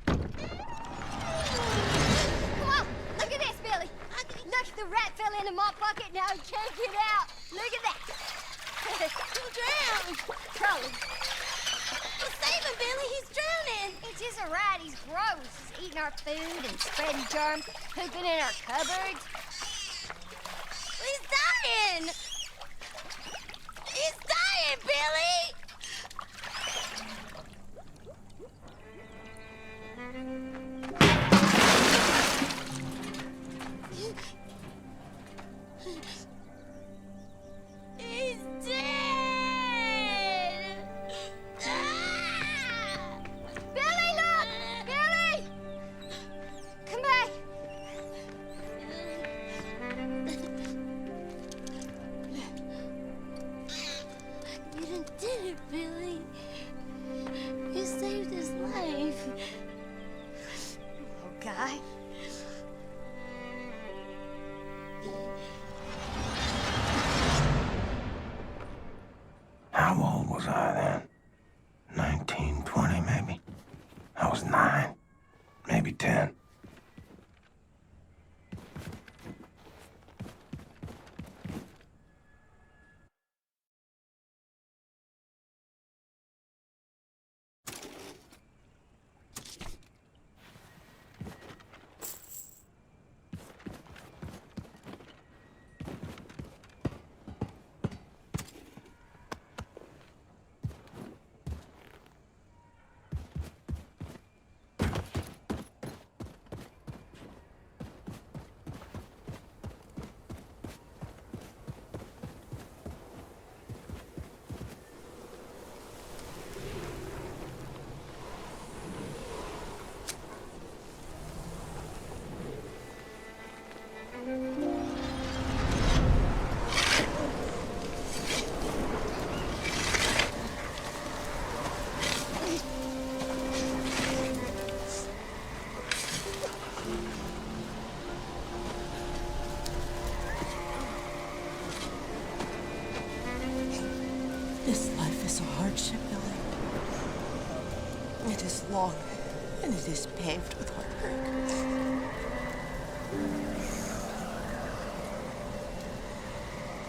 Come on, look at this, Billy. Look, the rat fell into my bucket. Now he can't get out. Look at that. He'll drown. Probably. Well, save him, Billy. He's drowning. It's just a rat. He's gross. He's eating our food and spreading germs, pooping in our cupboards. He's dying. He's dying, Billy. He's dead! Billy, look! Billy! Come back! You done did it, Billy. You saved his life. Oh, Guy. How old was I then? 19, 20 maybe? I was 9, maybe 10. This life is a hardship, Billy. It is long, and it is paved with heartbreak.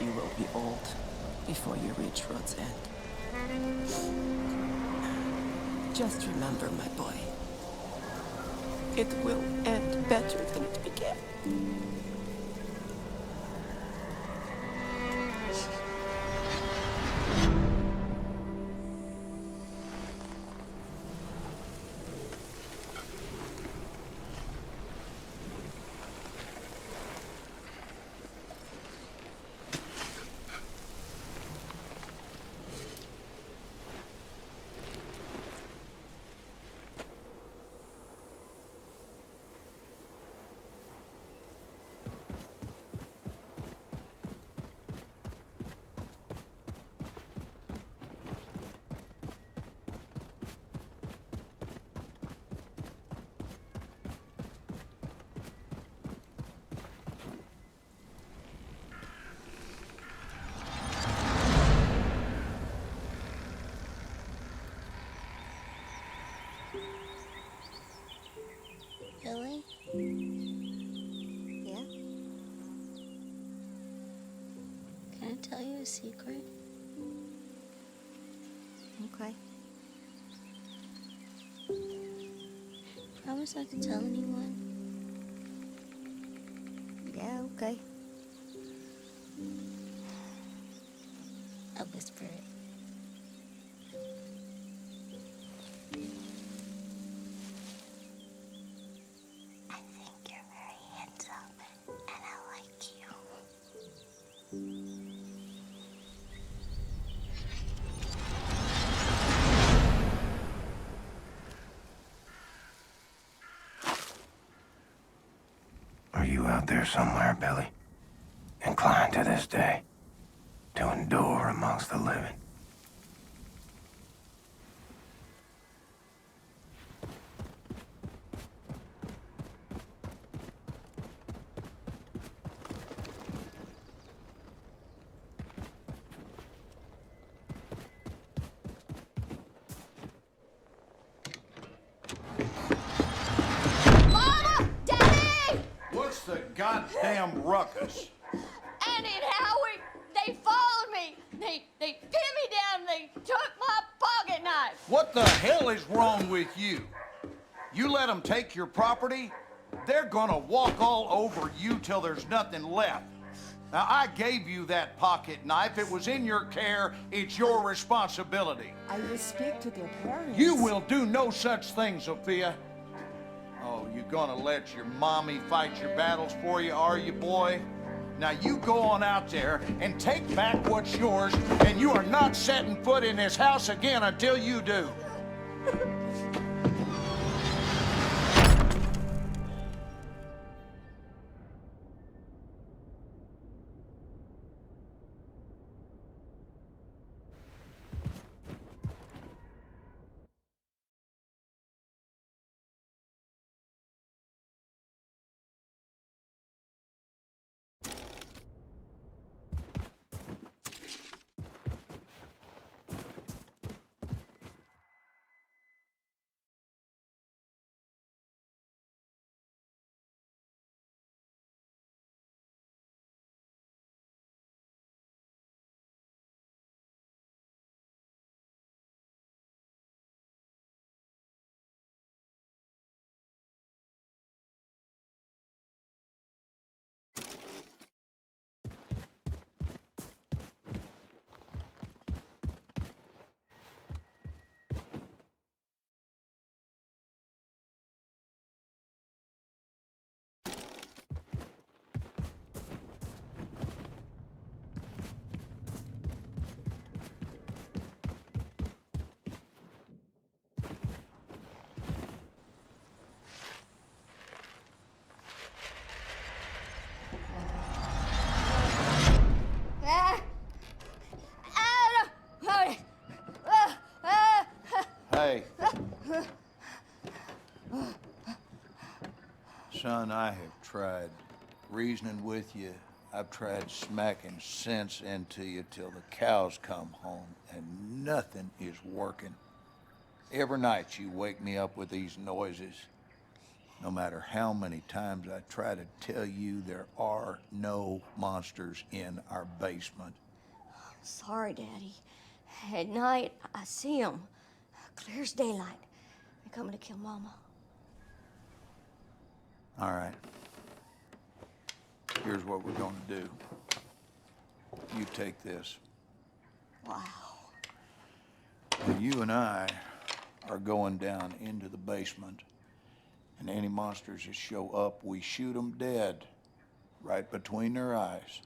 You will be old before you reach road's end. Just remember, my boy, it will end better than it began. tell you a secret? Okay. Promise not to tell anyone. Yeah, okay. I'll whisper it. I think you're very handsome, and I like you. Are you out there somewhere, Billy? Inclined to this day to endure amongst the living? Mama! Daddy! What's the goddamn ruckus? Annie and Howie, they followed me. They pinned me down. They took my pocket knife. What the hell is wrong with you? You let them take your property, they're gonna walk all over you till there's nothing left. Now, I gave you that pocket knife. It was in your care. It's your responsibility. I will speak to their parents. You will do no such thing, Sophia. Oh, you gonna let your mommy fight your battles for you, are you, boy? Now you go on out there and take back what's yours, and you are not setting foot in this house again until you do. Hey. Son, I have tried reasoning with you. I've tried smacking sense into you till the cows come home, and nothing is working. Every night you wake me up with these noises. No matter how many times I try to tell you there are no monsters in our basement. Sorry, Daddy. At night, I see them. Clear as daylight. They're coming to kill Mama. All right. Here's what we're gonna do. You take this. Wow. Now, you and I are going down into the basement, and any monsters that show up, we shoot them dead, right between their eyes.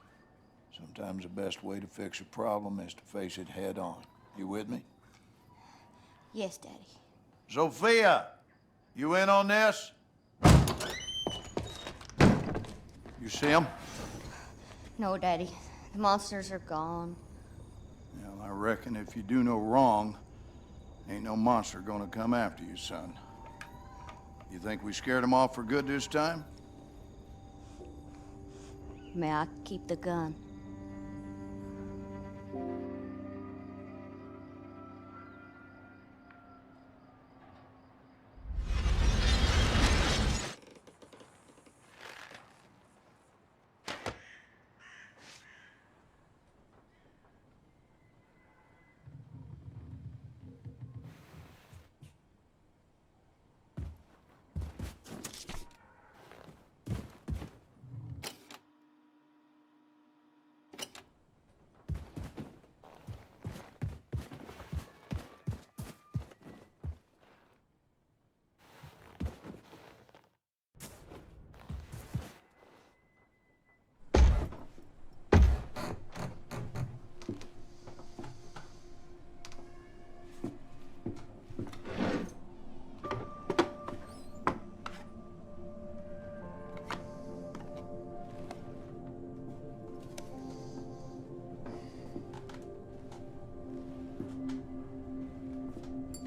Sometimes the best way to fix a problem is to face it head on. You with me? Yes, Daddy. Sophia, you in on this? You see them? No, Daddy. The monsters are gone. Well, I reckon if you do no wrong, ain't no monster gonna come after you, son. You think we scared them off for good this time? May I keep the gun?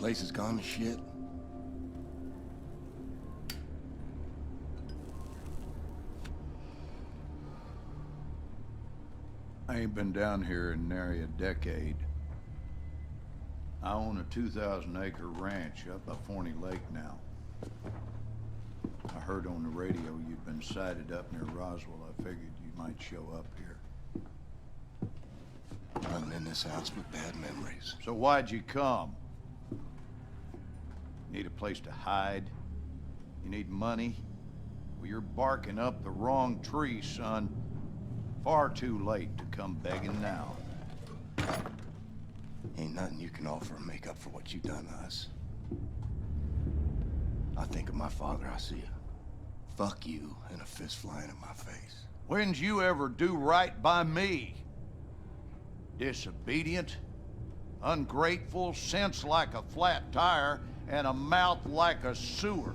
Place has gone to shit. I ain't been down here in nary a decade. I own a 2,000-acre ranch up by Forney Lake now. I heard on the radio you'd been sighted up near Roswell. I figured you might show up here. Nothing in this house but bad memories. So why'd you come? Need a place to hide? You need money? Well, you're barking up the wrong tree, son. Far too late to come begging now. Ain't nothing you can offer to make up for what you done to us. I think of my father, I see a fuck you and a fist flying in my face. When'd you ever do right by me? Disobedient, ungrateful, sense like a flat tire, and a mouth like a sewer.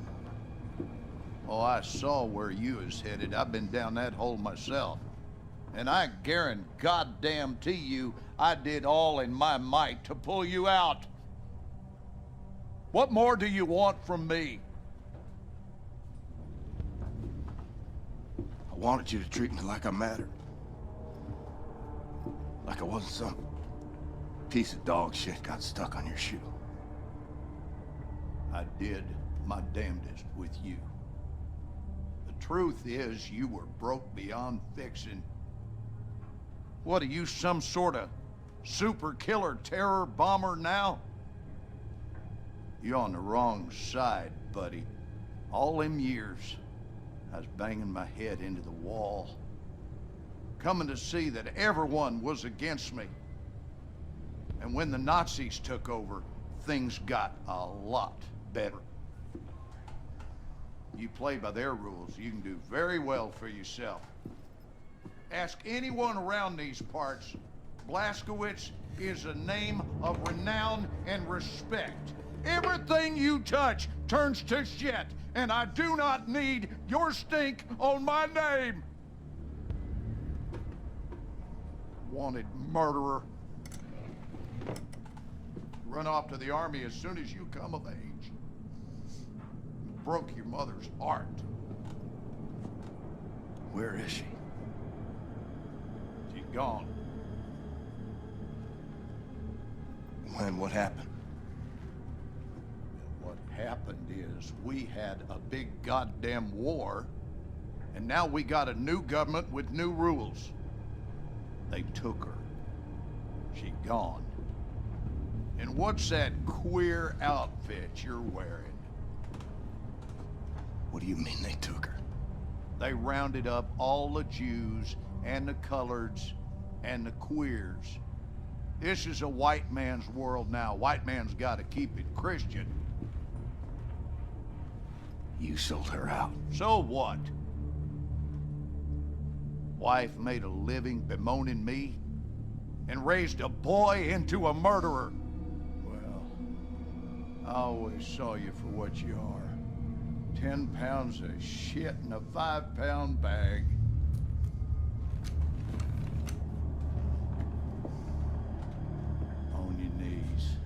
Oh, I saw where you was headed. I've been down that hole myself. And I guarantee you, I did all in my might to pull you out. What more do you want from me? I wanted you to treat me like I mattered. Like I wasn't some piece of dog shit got stuck on your shoe. I did my damnedest with you. The truth is, you were broke beyond fixing. What are you, some sort of super killer terror bomber now? You're on the wrong side, buddy. All them years, I was banging my head into the wall, coming to see that everyone was against me. And when the Nazis took over, things got a lot better. You play by their rules, you can do very well for yourself. Ask anyone around these parts. Blazkowicz is a name of renown and respect. Everything you touch turns to shit, and I do not need your stink on my name. Wanted murderer. Run off to the army as soon as you come of age. Broke your mother's heart. Where is she? She's gone. When? What happened? What happened is we had a big goddamn war, and now we got a new government with new rules. They took her. She gone. And what's that queer outfit you're wearing? What do you mean they took her? They rounded up all the Jews and the coloreds and the queers. This is a white man's world now. White man's got to keep it Christian. You sold her out. So what? Wife made a living bemoaning me and raised a boy into a murderer. Well, I always saw you for what you are. 10 pounds of shit in a 5-pound bag. On your knees.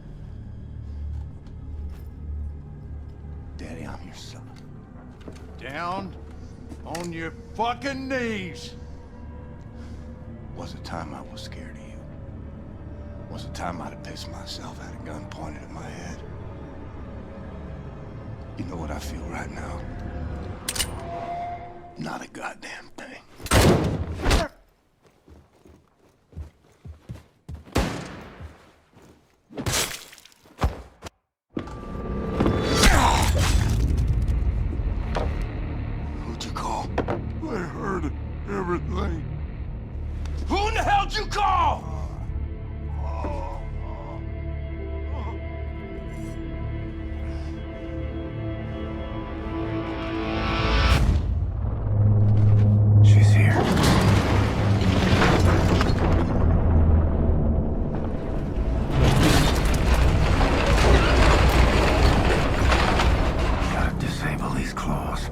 Daddy, I'm your son. Down on your fucking knees. Was a time I was scared of you. Was a time I'd have pissed myself, had a gun pointed at my head. You know what I feel right now? Not a goddamn thing. Who'd you call? I heard everything. Who in the hell'd you call? She's here. Gotta disable these claws.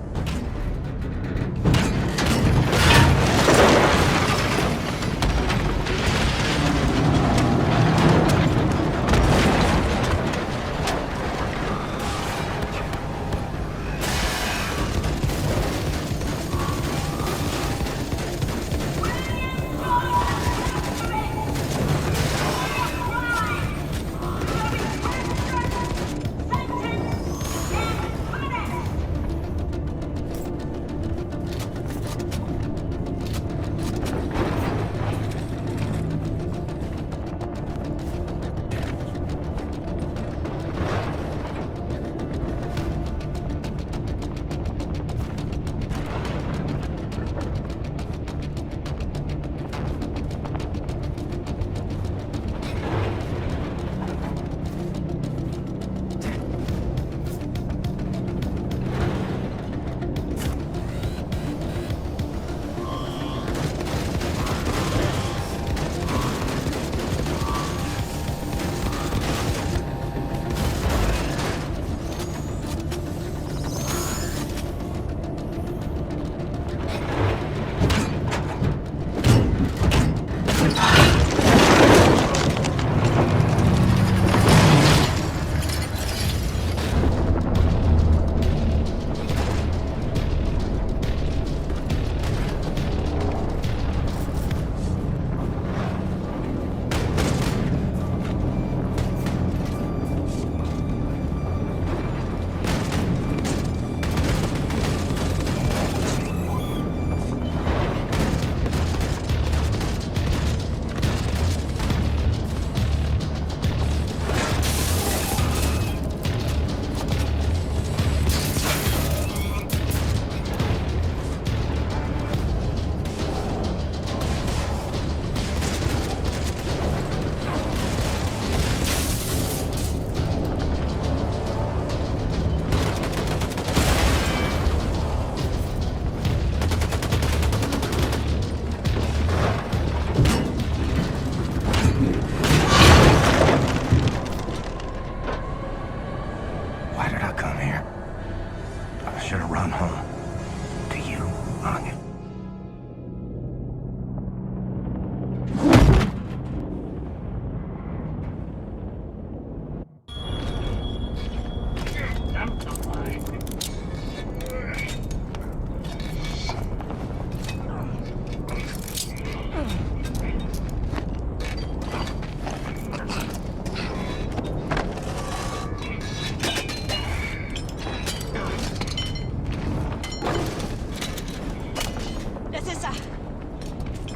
Besser.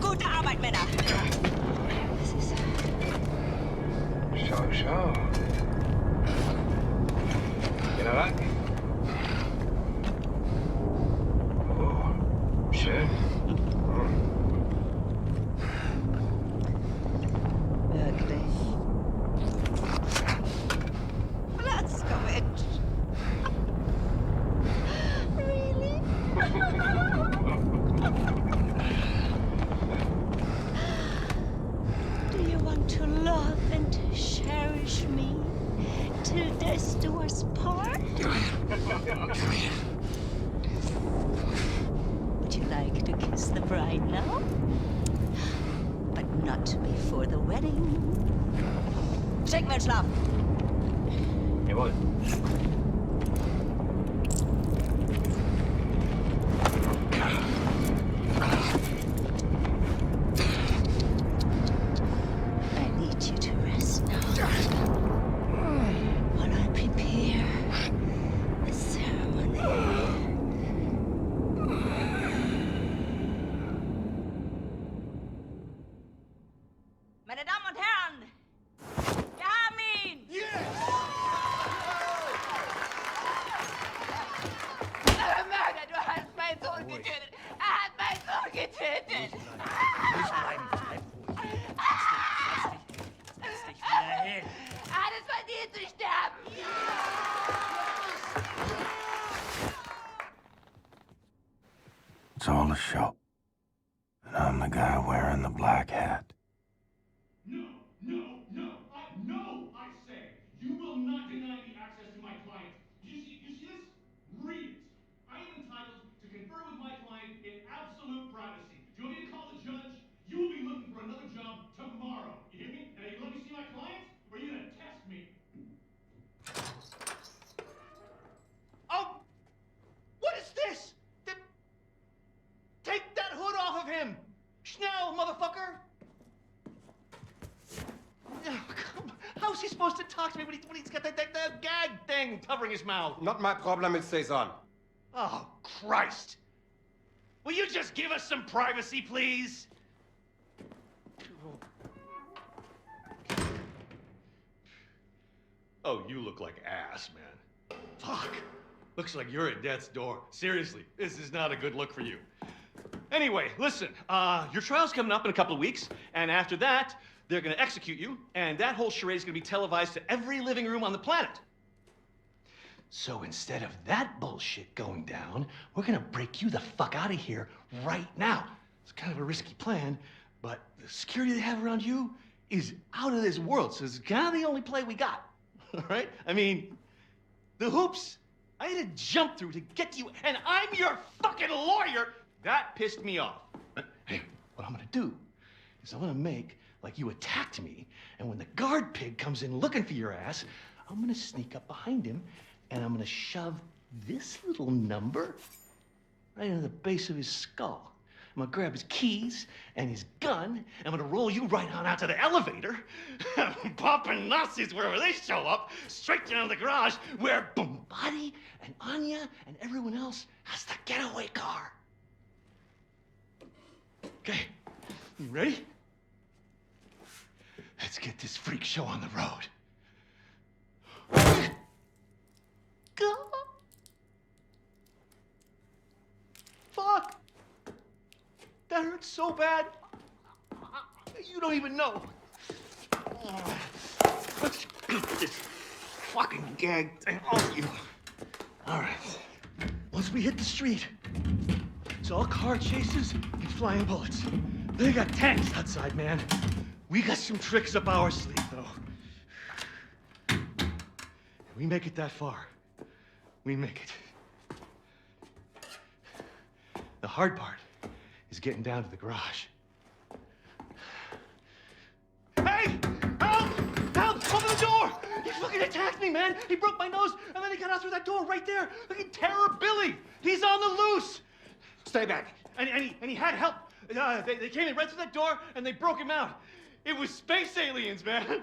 Gute Arbeit, Männer. Schau, schau. General. Oh, schön. Wirklich. Platzgewitsch. Really? Do you want to love and cherish me till death do us part? Would you like to kiss the bride now? But not before the wedding. Schicken wir in Schlaf. Jawohl. I need you to rest now. While I prepare the ceremony. Meine Damen und Herren, wir haben ihn! Mörder, du hast meinen Sohn getötet! Er hat meinen Sohn getötet! Ruhig bleiben, bleib ruhig. Setz dich wieder hin. Er hat es verdient zu sterben! It's all a show. And I'm the guy wearing the black hat. No, I say! You will not deny me access to my client. You see this? Read it. I am entitled to confer with my client in absolute privacy. Do you want me to call the judge? You will be looking for another job tomorrow. You hear me? And are you gonna let me see my client? Or are you gonna test me? Oh! What is this? Take that hood off of him! Schnell, motherfucker! Oh, come on. How's he supposed to talk to me when he's got that gag thing covering his mouth? Not my problem, it stays on. Oh, Christ! Will you just give us some privacy, please? Oh, you look like ass, man. Fuck. Looks like you're at death's door. Seriously, this is not a good look for you. Anyway, listen, your trial's coming up in a couple of weeks, and after that, they're gonna execute you, and that whole charade is gonna be televised to every living room on the planet. So instead of that bullshit going down, we're gonna break you the fuck out of here right now. It's kind of a risky plan, but the security they have around you is out of this world, so it's kind of the only play we got. All right? I mean, the hoops I had to jump through to get to you, and I'm your fucking lawyer. That pissed me off. But hey, what I'm gonna do is I'm gonna make like you attacked me, and when the guard pig comes in looking for your ass, I'm gonna sneak up behind him, and I'm gonna shove this little number right into the base of his skull. I'm gonna grab his keys and his gun, and I'm gonna roll you right on out to the elevator, popping Nazis wherever they show up, straight down to the garage where Bombati and Anya and everyone else has the getaway car. Okay, you ready? Let's get this freak show on the road. Go! Fuck! That hurts so bad. You don't even know. Let's get this fucking gag thing off you. All right. Once we hit the street, it's all car chases and flying bullets. They got tanks outside, man. We got some tricks up our sleeve, though. If we make it that far, we make it. The hard part is getting down to the garage. Hey! Help! Help! Open the door! He fucking attacked me, man! He broke my nose, and then he got out through that door right there! Fucking Terror Billy! He's on the loose! Stay back! And he had help! They came in right through that door, and they broke him out. It was space aliens, man!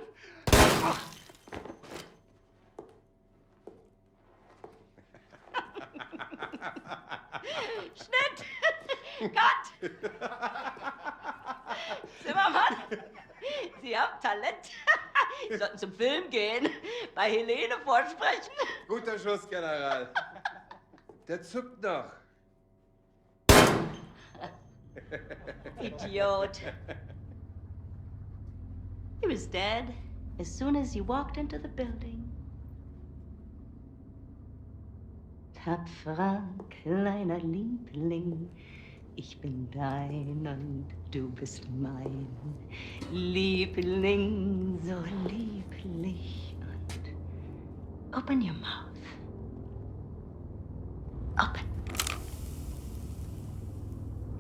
Schnitt! Gott! Zimmermann, Sie haben Talent. Sie sollten zum Film gehen, bei Helene vorsprechen. Guter Schuss, General. Der zuckt noch. Idiot. He was dead as soon as you walked into the building. Tapferer kleiner Liebling, ich bin dein und du bist mein. Liebling, so lieblich und open your mouth. Open.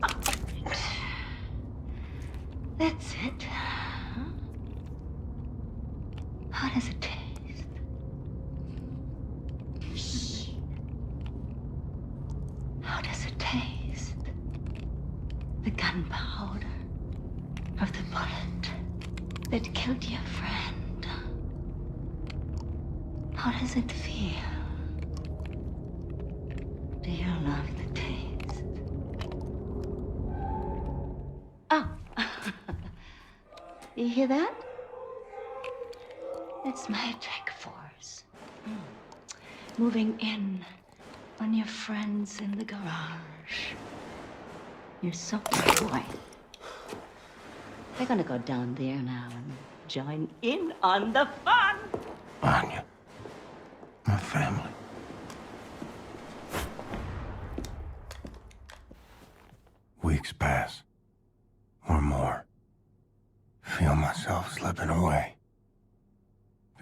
Open it. That's it. Huh? How does it taste? Shh. How does it taste? The gunpowder of the bullet that killed your friend. How does it feel? Do you love the taste? Oh. You hear that? It's my attack force. Moving in on your friends in the garage. You're so boy. They're gonna go down there now and join in on the fun. Anya, my family. Weeks pass, or more. Feel myself slipping away.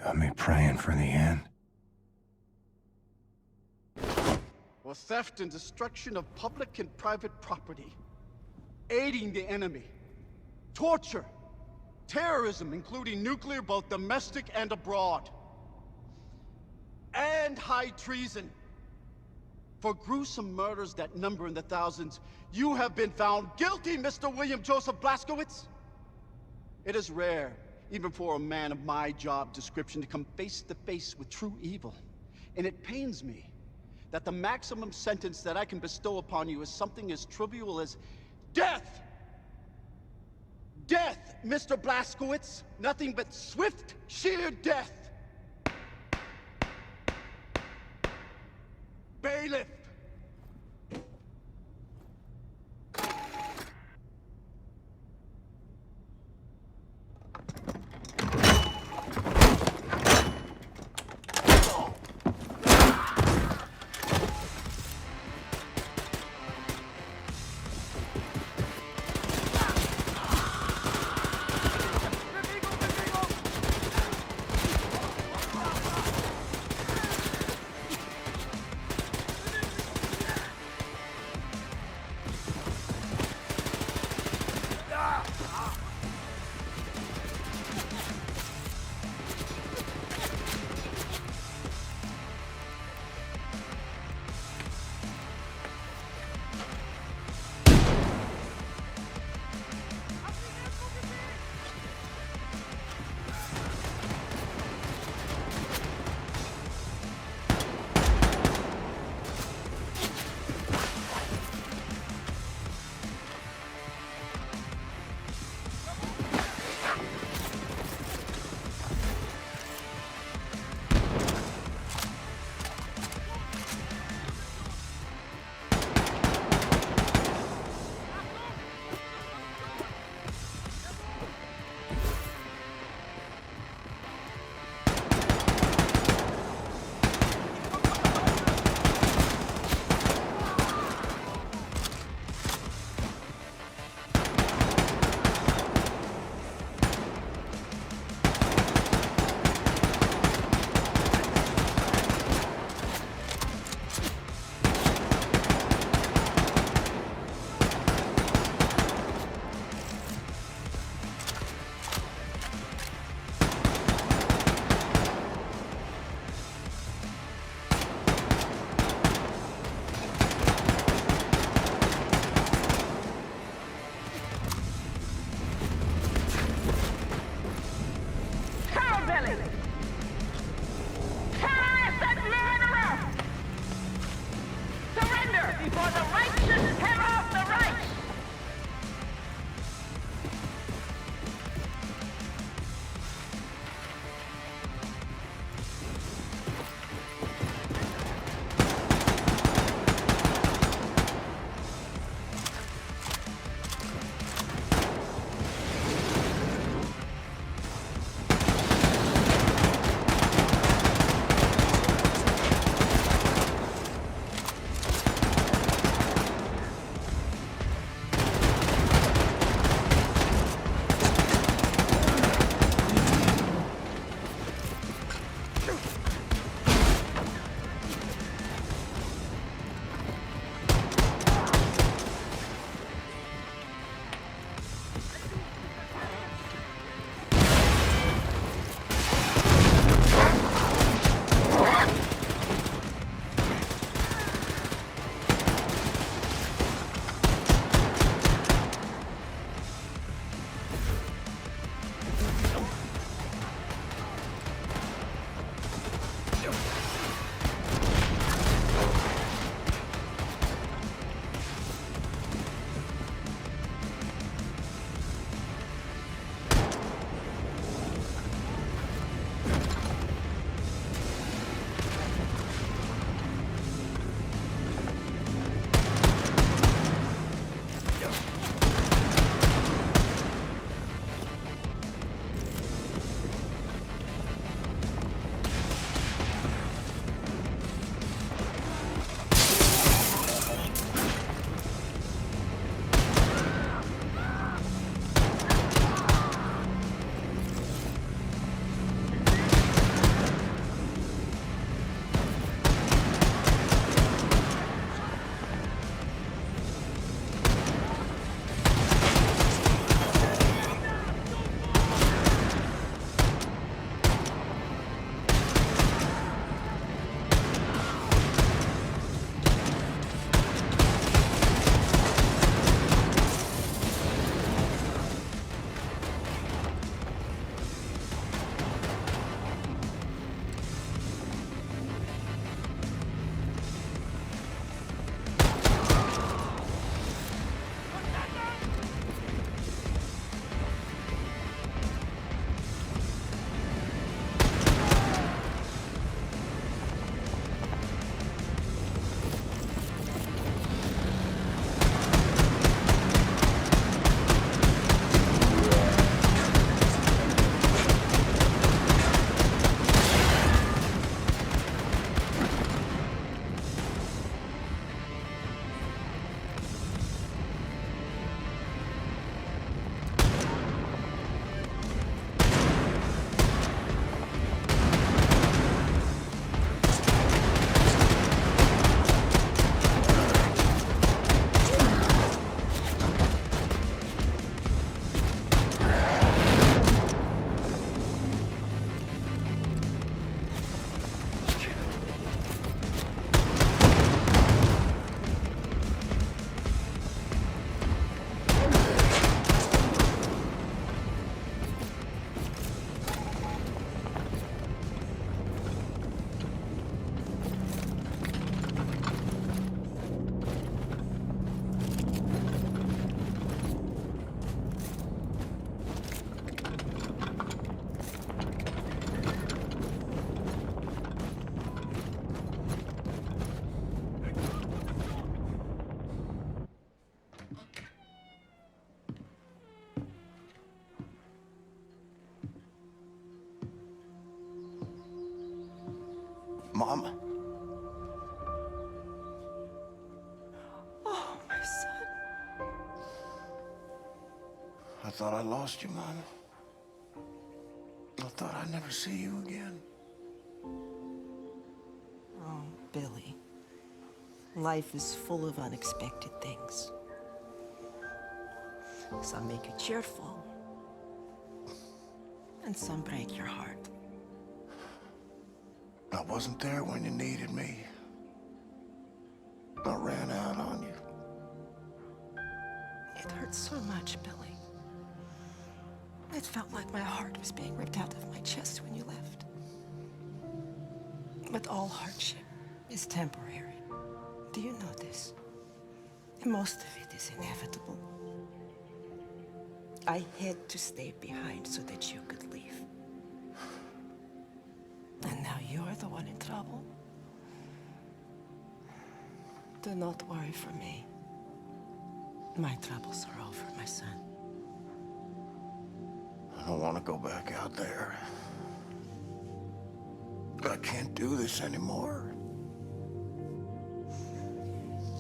Got me praying for the end. For theft and destruction of public and private property, aiding the enemy, torture, terrorism, including nuclear, both domestic and abroad, and high treason. For gruesome murders that number in the thousands, you have been found guilty, Mr. William Joseph Blazkowicz. It is rare, even for a man of my job description, to come face to face with true evil. And it pains me that the maximum sentence that I can bestow upon you is something as trivial as death! Death, Mr. Blazkowicz! Nothing but swift, sheer death! Bailiff! Mama. Oh, my son. I thought I lost you, Mama. I thought I'd never see you again. Oh, Billy. Life is full of unexpected things. Some make you cheerful, and some break your heart. I wasn't there when you needed me. I ran out on you. It hurts so much, Billy. It felt like my heart was being ripped out of my chest when you left. But all hardship is temporary. Do you know this? Most of it is inevitable. I had to stay behind so that you could leave. And now you're the one in trouble. Do not worry for me. My troubles are over, my son. I don't want to go back out there. I can't do this anymore.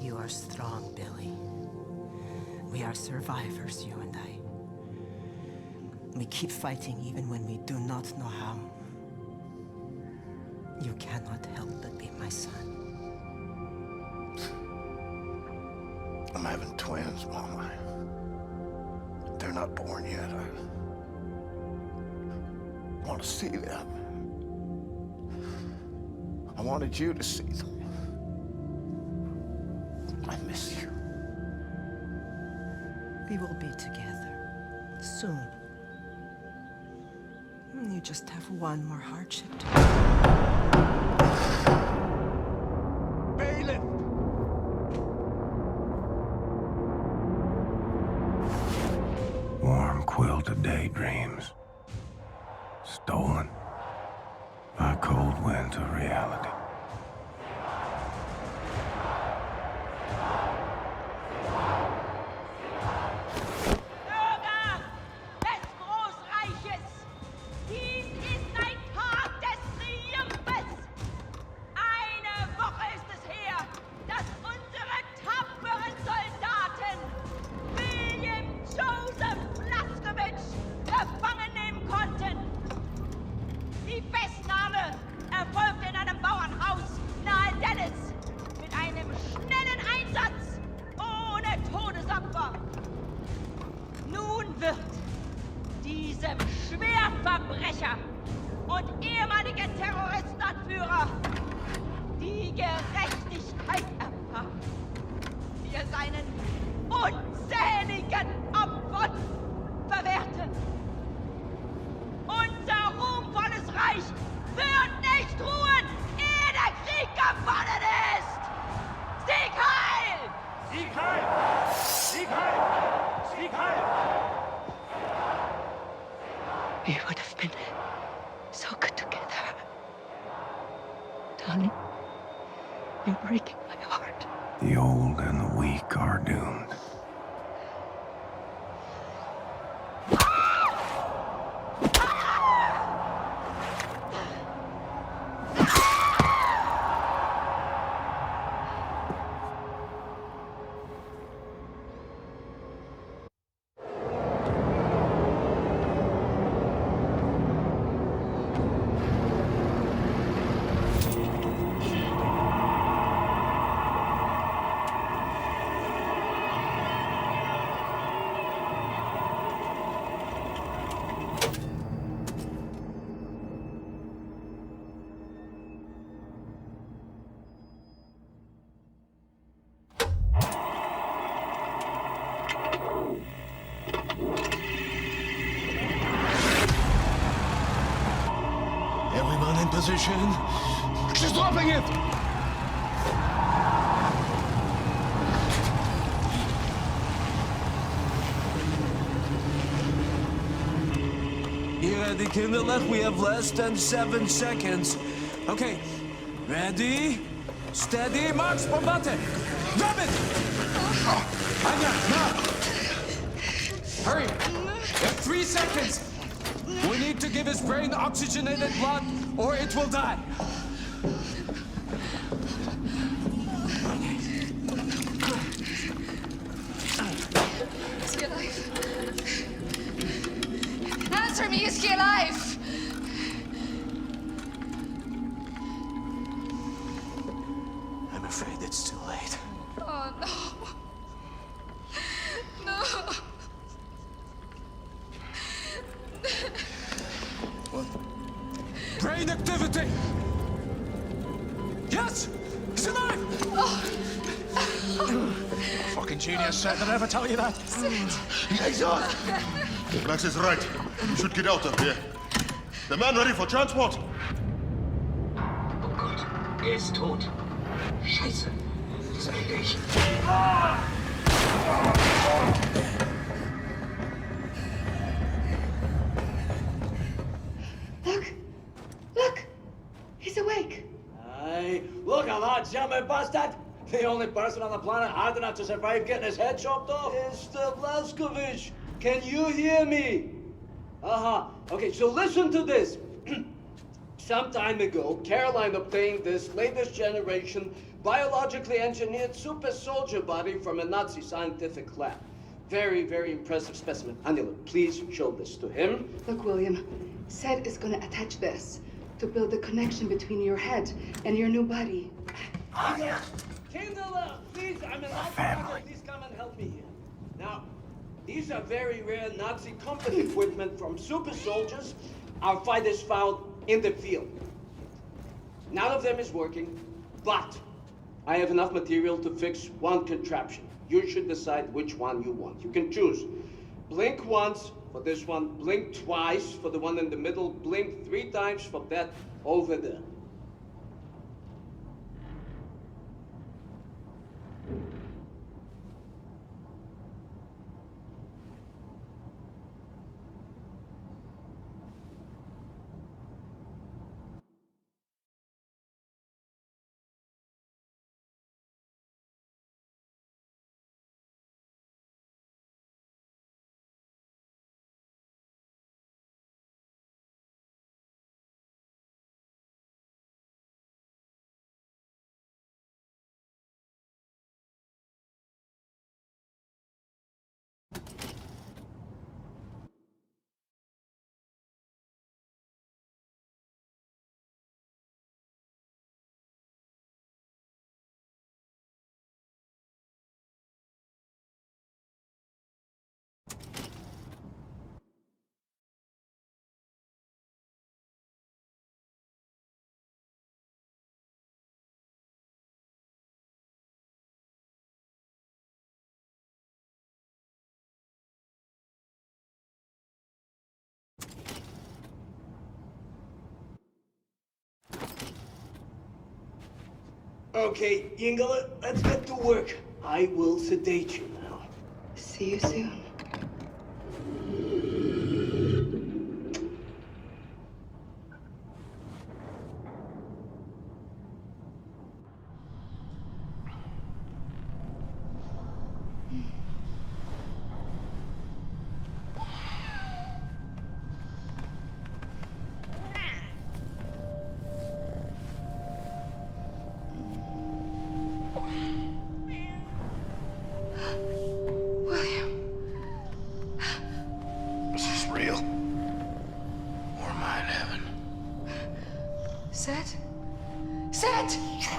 You are strong, Billy. We are survivors, you and I. We keep fighting even when we do not know how. You cannot help but be my son. I'm having twins, Mama. They're not born yet. I want to see them. I wanted you to see them. I miss you. We will be together soon. You just have one more hardship to Bailiff! Warm quilted daydreams. Stolen by cold winds of reality. Diesem Schwerverbrecher und ehemaligen Terroristenanführer die Gerechtigkeit erfahren, die er seinen unzähligen Opfern verwehrte. Unser ruhmvolles Reich wird nicht ruhen, ehe der Krieg gewonnen ist! Sieg heil! Sieg heil! Sieg heil! Sieg heil! We would have been so good together. Darling, you're breaking my heart. The old and the weak are doomed. Everyone in position. She's dropping it! Hier, die Kinderlach, we have less than 7 seconds. Okay, ready, steady, march, bombate! Grab it! Anya, now! Hurry! We have 3 seconds! We need to give his brain oxygenated blood, or it will die. alive? Answer me, is he alive? I'm afraid it's too late. Oh, no. No. Brain activity! Yes! He's alive! Fucking genius, Sid. Did I ever tell you that? Liaison! Max is right. We should get out of here. The man ready for transport? Oh Gott, ist tot. Scheiße. Sag ich. Look! He's awake. Aye, look at that jumping bastard! The only person on the planet hard enough to survive getting his head chopped off. Mr. Blazkowicz, can you hear me? Okay, so listen to this. Some time ago, Caroline obtained this latest generation biologically engineered super soldier body from a Nazi scientific lab. Very, very impressive specimen. Angela, please show this to him. Look, William, Seth is gonna attach this to build the connection between your head and your new body. Kindler, please, I'm an outsider. Please come and help me here. Now, these are very rare Nazi company equipment from super soldiers our fighters found in the field. None of them is working, but I have enough material to fix one contraption. You should decide which one you want. You can choose. Blink once for this one, blink twice for the one in the middle, blink 3 times for that over there. Okay, Yingala, let's get to work. I will sedate you now. See you soon.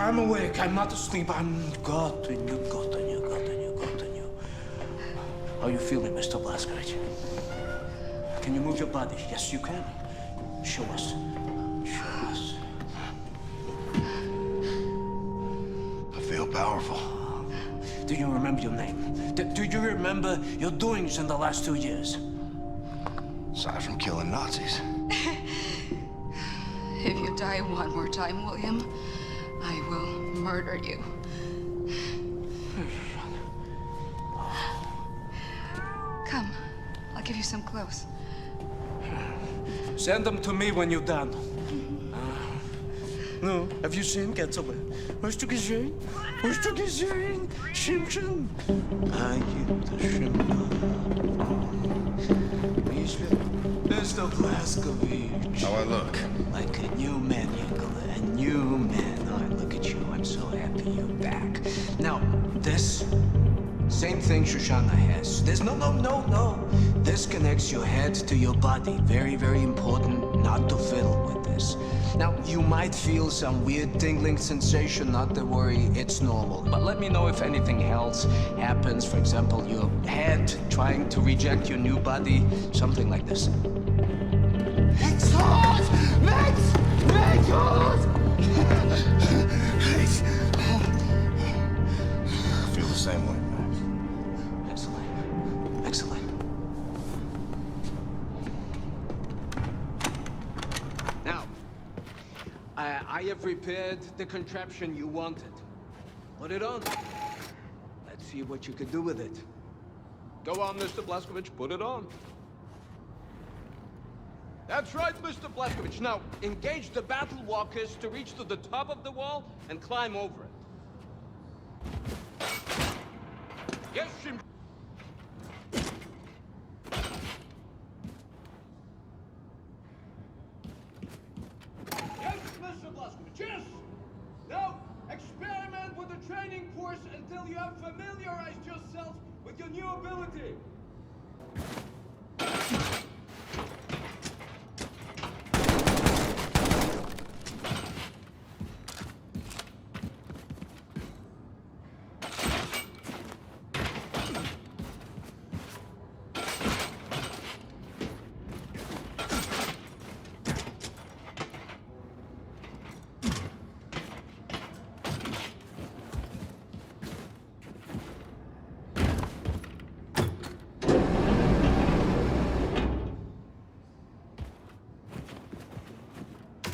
I'm awake. I'm not asleep. I'm got you. How are you feeling, Mr. Blazkowicz? Can you move your body? Yes, you can. Show us. Show us. I feel powerful. Do you remember your name? Do you remember your doings in the last 2 years? Aside from killing Nazis. If you die one more time, William, I will murder you. Come, I'll give you some clothes. Send them to me when you're done. No, have you seen Getaway? Hast du gesehen? Hast du gesehen? Simpson? Mr. Blazkowicz. How I look? Like a new man, Yingala. A new man. Oh, look at you. I'm so happy you're back. Now, this is Same thing Shoshana has. There's no. This connects your head to your body. Very, very important not to fiddle with this. Now, you might feel some weird tingling sensation. Not to worry, it's normal. But let me know if anything else happens. For example, your head trying to reject your new body. Something like this. Exhaust! Max! Exhaust! I feel the same way, Max. Excellent. Now, I have prepared the contraption you wanted. Put it on. Let's see what you can do with it. Go on, Mr. Blazkowicz, put it on. That's right, Mr. Blazkowicz. Now, engage the battle walkers to reach to the top of the wall and climb over it. Yes, Jim. Yes, Mr. Blazkowicz, yes! Now, experiment with the training course until you have familiarized yourself with your new ability.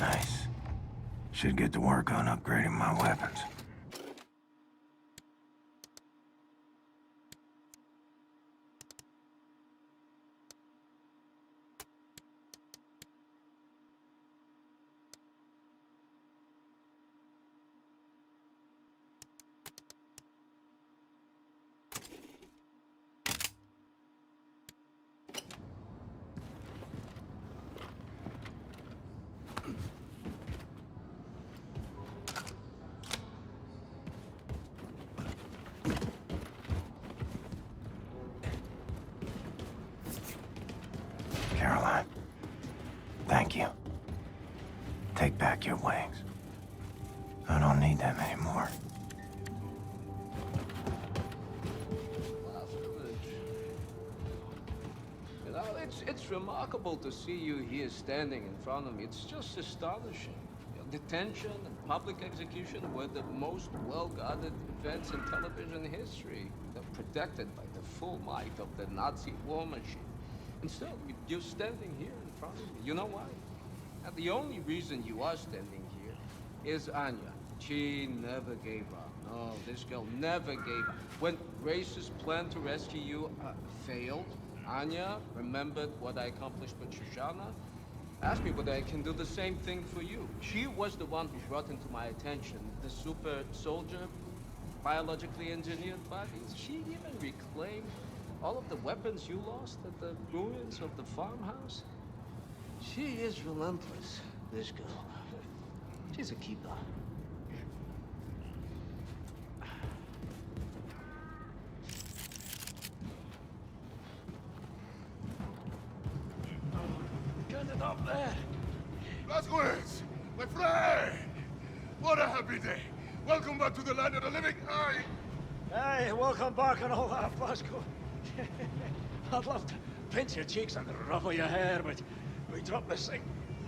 Nice. Should get to work on upgrading my weapons. Caroline, thank you. Take back your wings. I don't need them anymore. You know, it's remarkable to see you here standing in front of me. It's just astonishing. You know, detention and public execution were the most well-guarded events in television history. They're protected by the full might of the Nazi war machine. And still, you're standing here in front of me. You know why? And the only reason you are standing here is Anya. She never gave up. No, this girl never gave up. When Grace's plan to rescue you failed, Anya remembered what I accomplished with Shoshana, asked me whether I can do the same thing for you. She was the one who brought into my attention the super soldier, biologically engineered bodies. She even reclaimed all of the weapons you lost at the ruins of the farmhouse. She is relentless, this girl. She's a keeper. Get it up there! Blazkowicz, my friend! What a happy day! Welcome back to the land of the living. Hey, welcome back and all that, Blasco. I'd love to pinch your cheeks and ruffle your hair, but we drop this thing.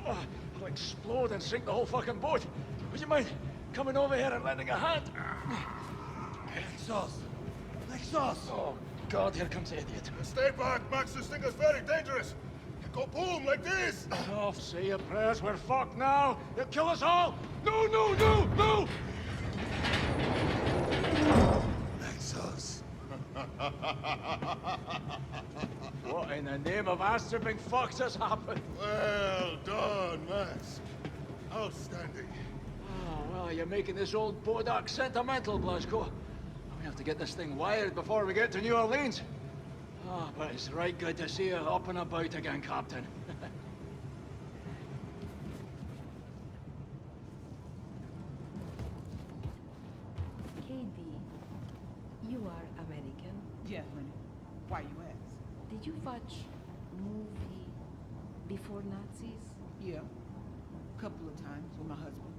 Oh, it'll explode and sink the whole fucking boat. Would you mind coming over here and lending a hand? Exhaust! Exhaust! Oh, God, here comes the idiot. Stay back, Max. This thing is very dangerous. It go boom like this. Oh, say your prayers. We're fucked now. You'll kill us all. No, no, no, no! Exhaust. What in the name of Asterping fucks has happened? Well done, Max. Outstanding. Oh, well, you're making this old bodak sentimental, Blasco. We have to get this thing wired before we get to New Orleans. Oh, but it's right good to see you up and about again, Captain. KB, you are American? Did you watch movie before Nazis? Yeah. A couple of times with my husband.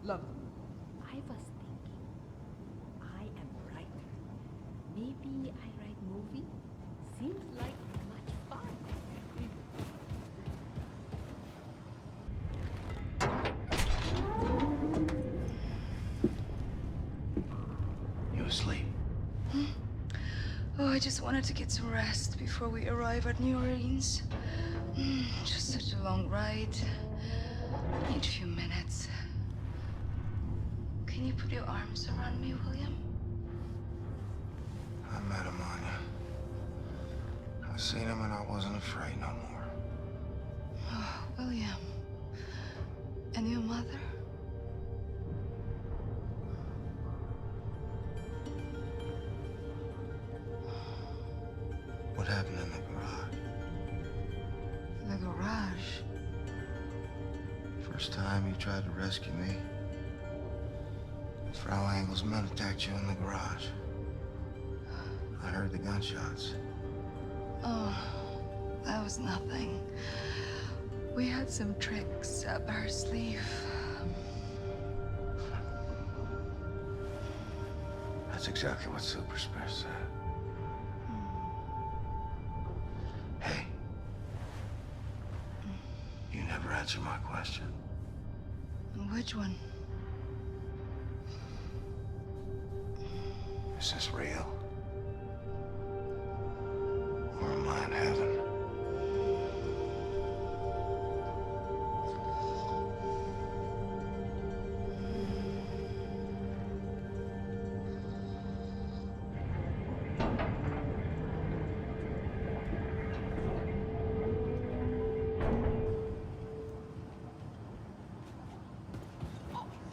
Love the movie. I was thinking, I am a writer. Maybe I write movie? Seems like much fun. You asleep? Oh, I just wanted to get some rest before we arrive at New Orleans. Just such a long ride. I need a few minutes. Can you put your arms around me, William? I met him, Anya. I seen him and I wasn't afraid no more. Oh, William. And your mother? What happened in the garage? The garage? First time you tried to rescue me, Frau Engel's men attacked you in the garage. I heard the gunshots. Oh, that was nothing. We had some tricks up our sleeve. That's exactly what Super Spare said. Hey. You never answered my question. Which one? Is this real? Or am I in heaven?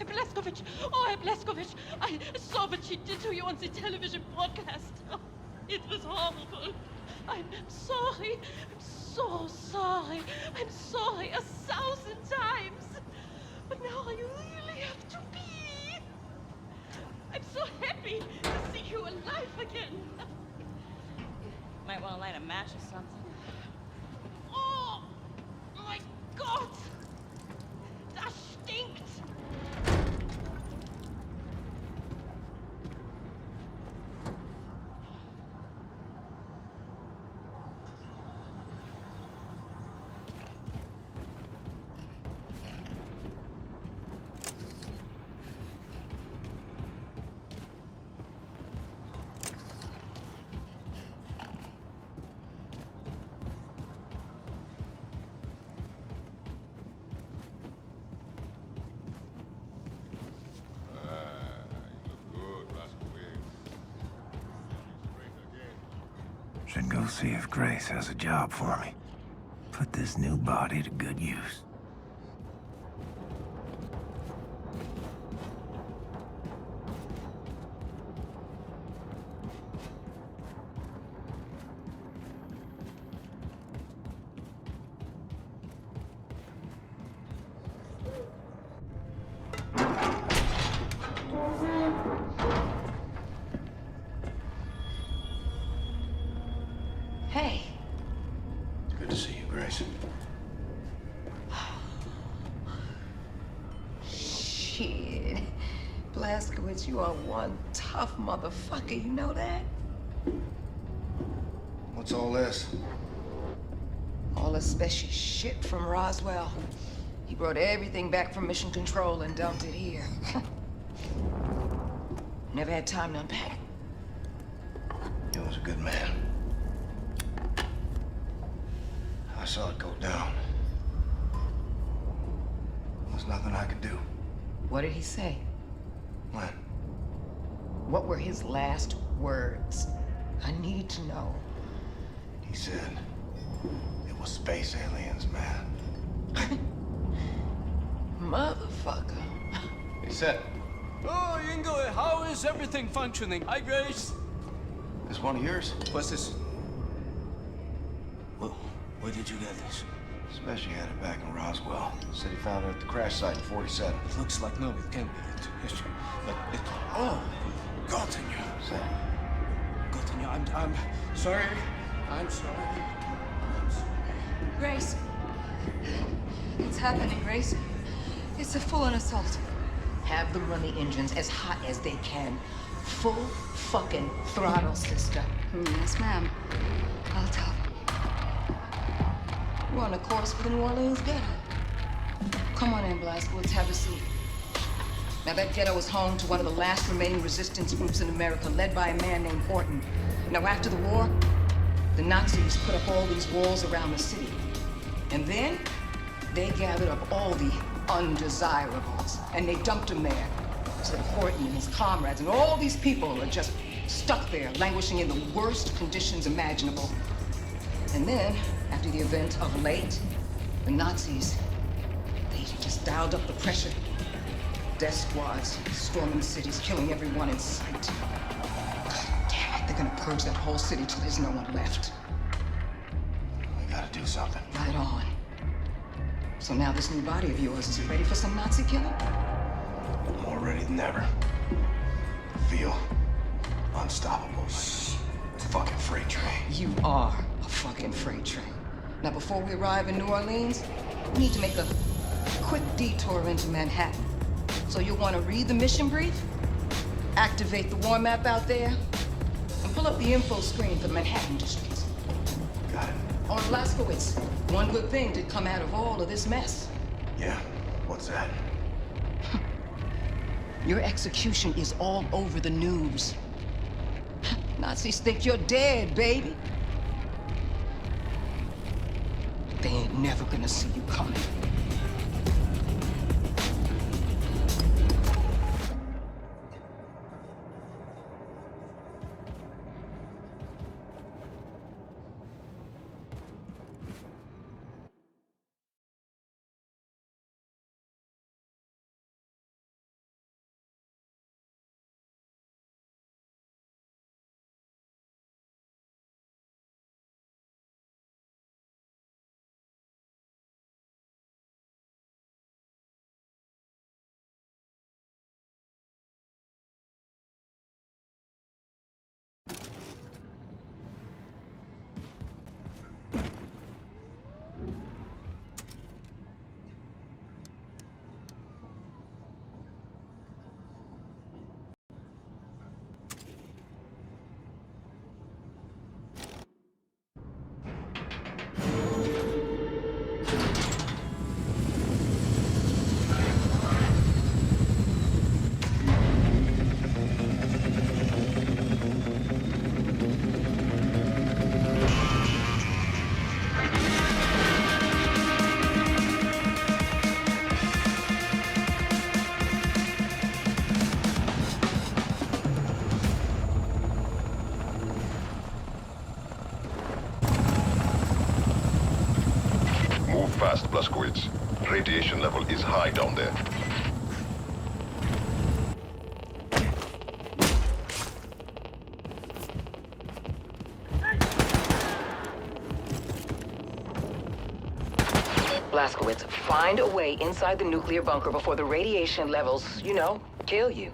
Blazkowicz! Oh, Herr Blazkowicz! I saw what she did to you on the television broadcast. Oh, it was horrible. I'm sorry. I'm so sorry. I'm sorry 1,000 times. But now I really have to pee. I'm so happy to see you alive again. Might want to light a match or something. Oh, my God! Das stinkt! Should go see if Grace has a job for me. Put this new body to good use. Hey. Good to see you, Grace. Shit. Blazkowicz, you are one tough motherfucker, you know that? What's all this? All the special shit from Roswell. He brought everything back from Mission Control and dumped it here. Never had time to unpack it. He was a good man. I saw it go down. There's nothing I could do. What did he say? When? What were his last words? I need to know. He said it was space aliens, man. Motherfucker. He said, Oh, Ingo, how is everything functioning? Hi, Grace. this one of yours? What's this? Where did you get this? Special had it back in Roswell. Said he found it at the crash site in 47. It looks like no, it can't be it. But it. Oh, gotten you. Say. Gotten you. I'm sorry. I'm sorry. Grace. It's happening, Grace. It's a full-on assault. Have them run the engines as hot as they can. Full fucking throttle, sister. Yes, ma'am. I'll tell them. We're on a course for the New Orleans ghetto. Come on in, Blasco. Let's have a seat. Now, that ghetto is home to one of the last remaining resistance groups in America, led by a man named Horton. Now, after the war, the Nazis put up all these walls around the city. And then, they gathered up all the undesirables, and they dumped them there. So that Horton and his comrades and all these people are just stuck there, languishing in the worst conditions imaginable. And then, after the event of late, the Nazis, they just dialed up the pressure. Death squads storming cities, killing everyone in sight. God damn it, they're gonna purge that whole city till there's no one left. We gotta do something. Right on. So now this new body of yours, is it ready for some Nazi killing? More ready than ever. Feel unstoppable. Like a fucking freight train. You are a fucking freight train. Now, before we arrive in New Orleans, we need to make a quick detour into Manhattan. So you'll want to read the mission brief, activate the war map out there, and pull up the info screen for the Manhattan districts. Got it. On Blaskowitz, one good thing did come out of all of this mess. Yeah, what's that? Your execution is all over the news. Nazis think you're dead, baby. They ain't never gonna see you coming. Fast, Blaskowitz. Radiation level is high down there. Blaskowitz, find a way inside the nuclear bunker before the radiation levels, you know, kill you.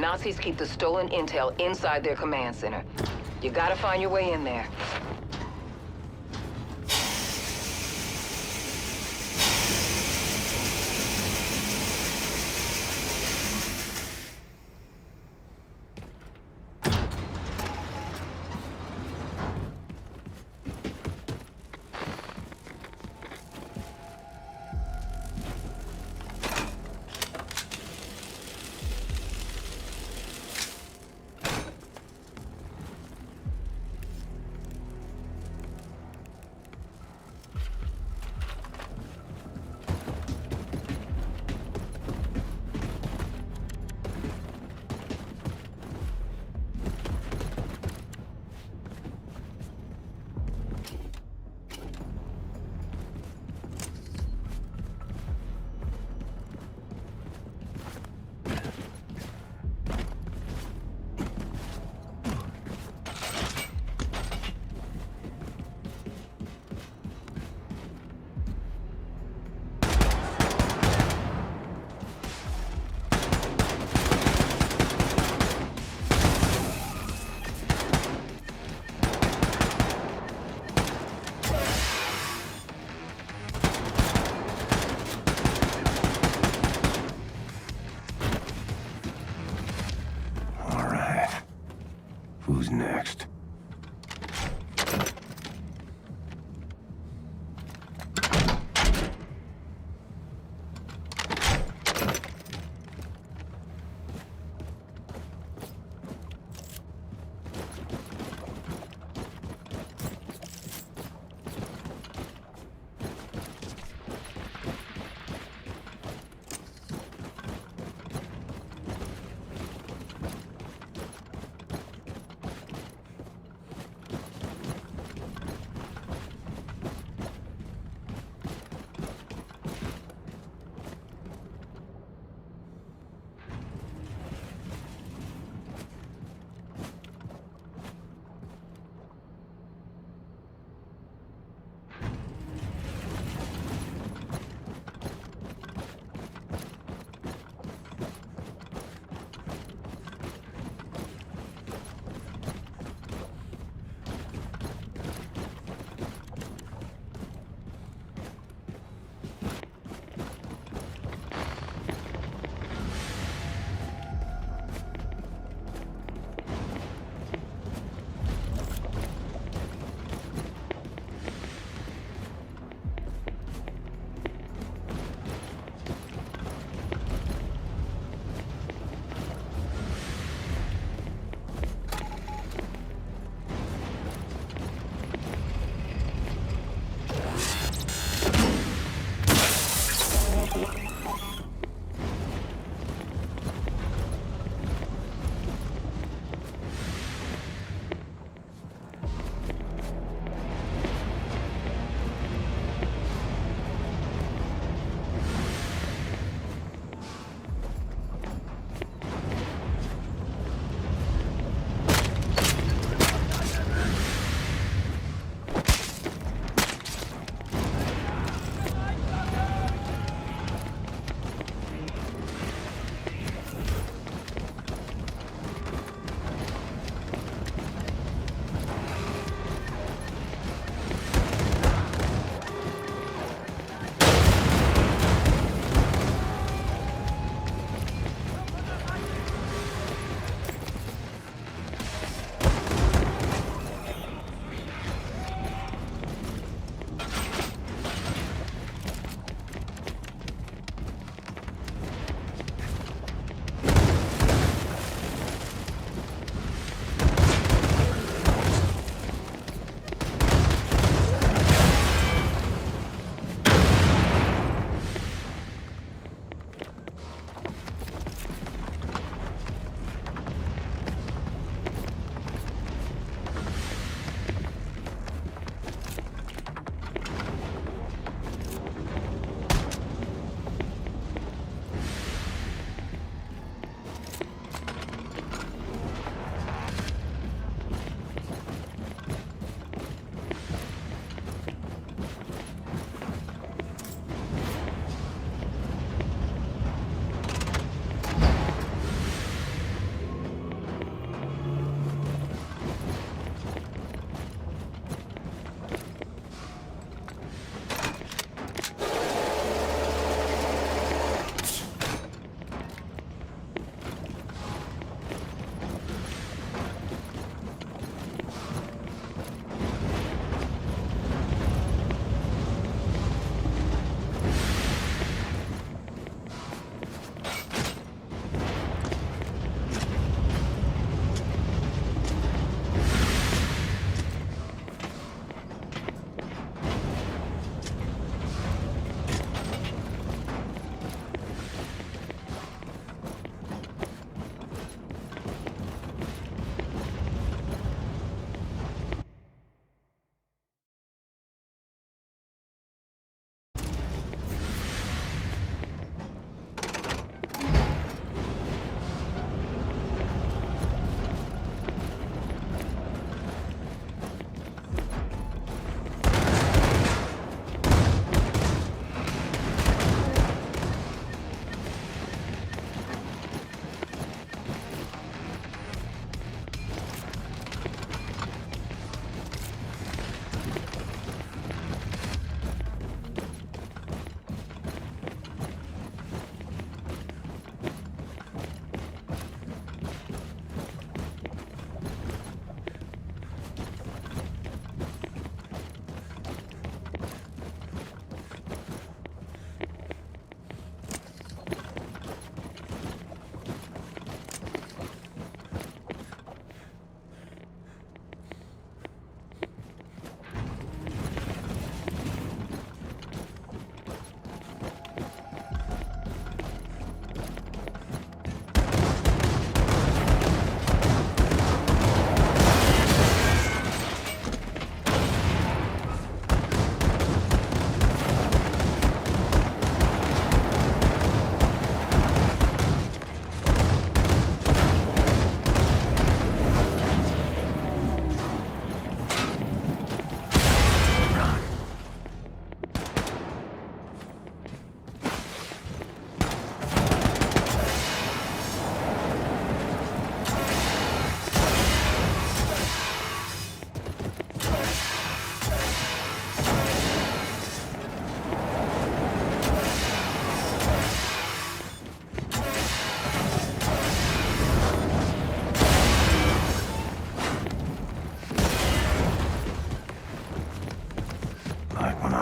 Nazis keep the stolen intel inside their command center. You gotta find your way in there.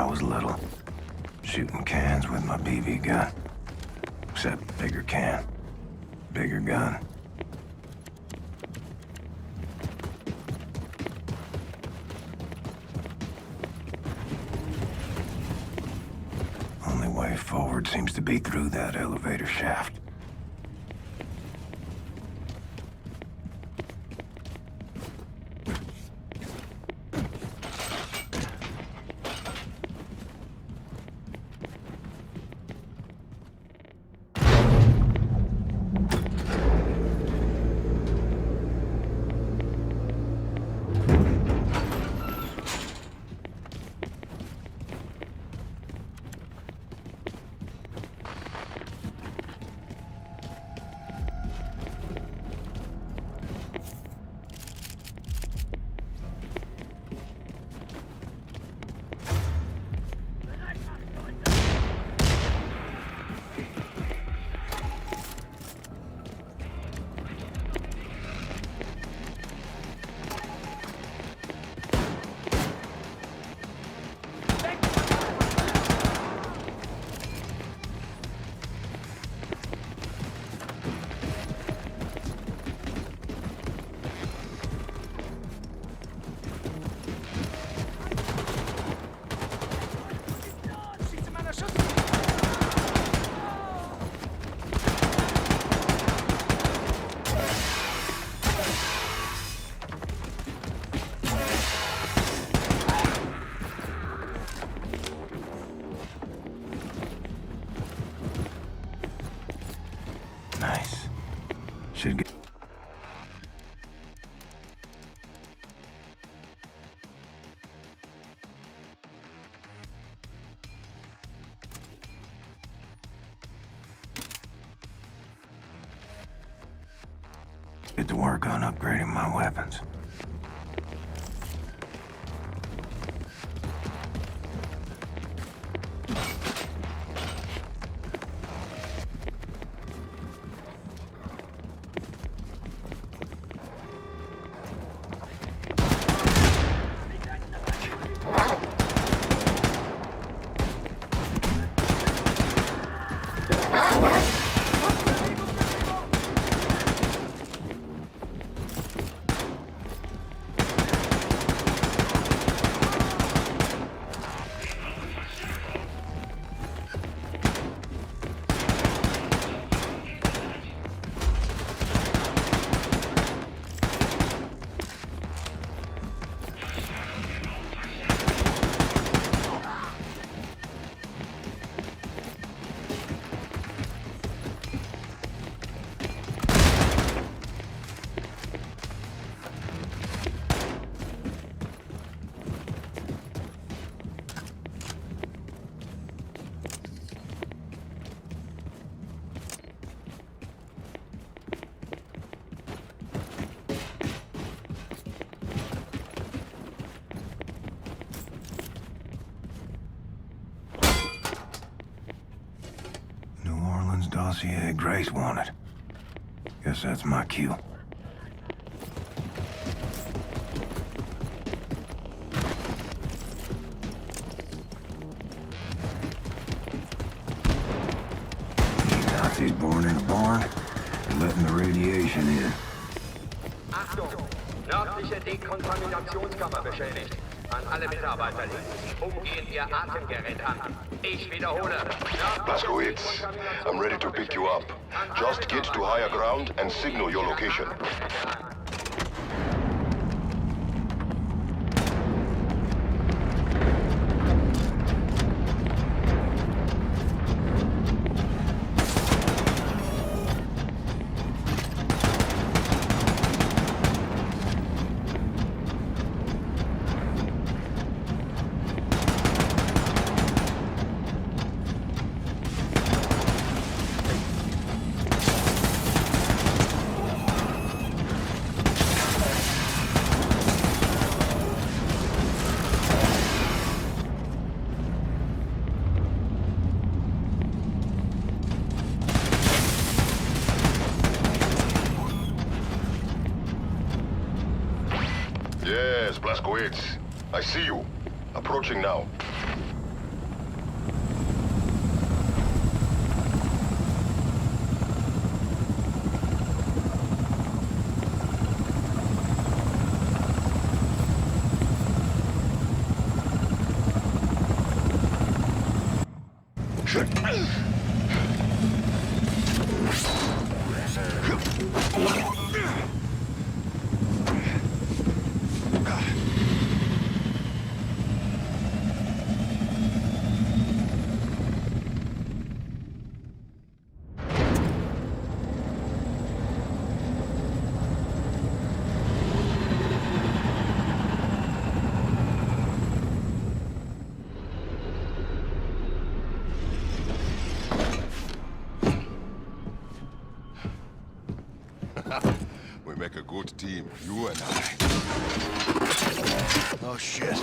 was little. Shooting cans with my BB gun. Except bigger can, bigger gun. Only way forward seems to be through that elevator shaft. Nice. Should get... Get to work on upgrading my weapons. Dossier Grace wanted. Guess that's my cue. These Nazis born in a barn, they're letting the radiation in. Achtung! Nördliche Dekontaminationskammer beschädigt. An alle Mitarbeiter legen umgehend Ihr Atemgerät an. Ich wiederhole. Blaskowitz, I'm ready to pick you up. Just get to higher ground and signal your location. Yes, Blaskowitz. I see you. Approaching now. We make a good team, you and I. Oh, shit.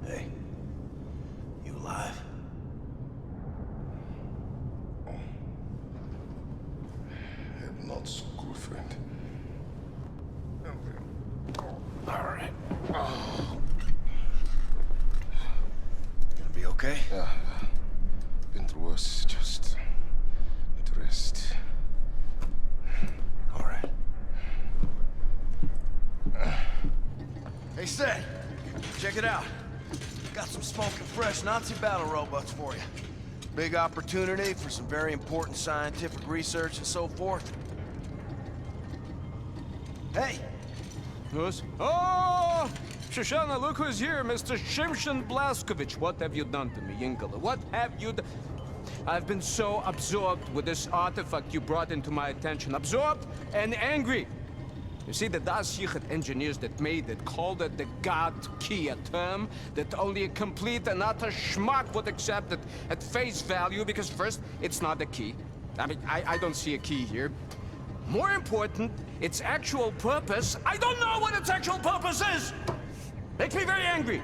Hey, you alive? I'm not so good, friend. All right. Gonna be okay? Yeah. Been through worse, just need to rest. All right. Hey, Seth, check it out. Got some smoking fresh Nazi battle robots for you. Big opportunity for some very important scientific research and so forth. Hey! Yes? Oh! Shoshana, look who's here, Mr. Shimshon Blaskovich. What have you done to me, Yinkala? What have you done? I've been so absorbed with this artifact you brought into my attention. Absorbed and angry. You see, the Das Yichud engineers that made it called it the God Key, a term that only a complete and utter schmuck would accept it at face value, because first, it's not a key. I mean, I don't see a key here. More important, its actual purpose, I don't know what its actual purpose is! Makes me very angry.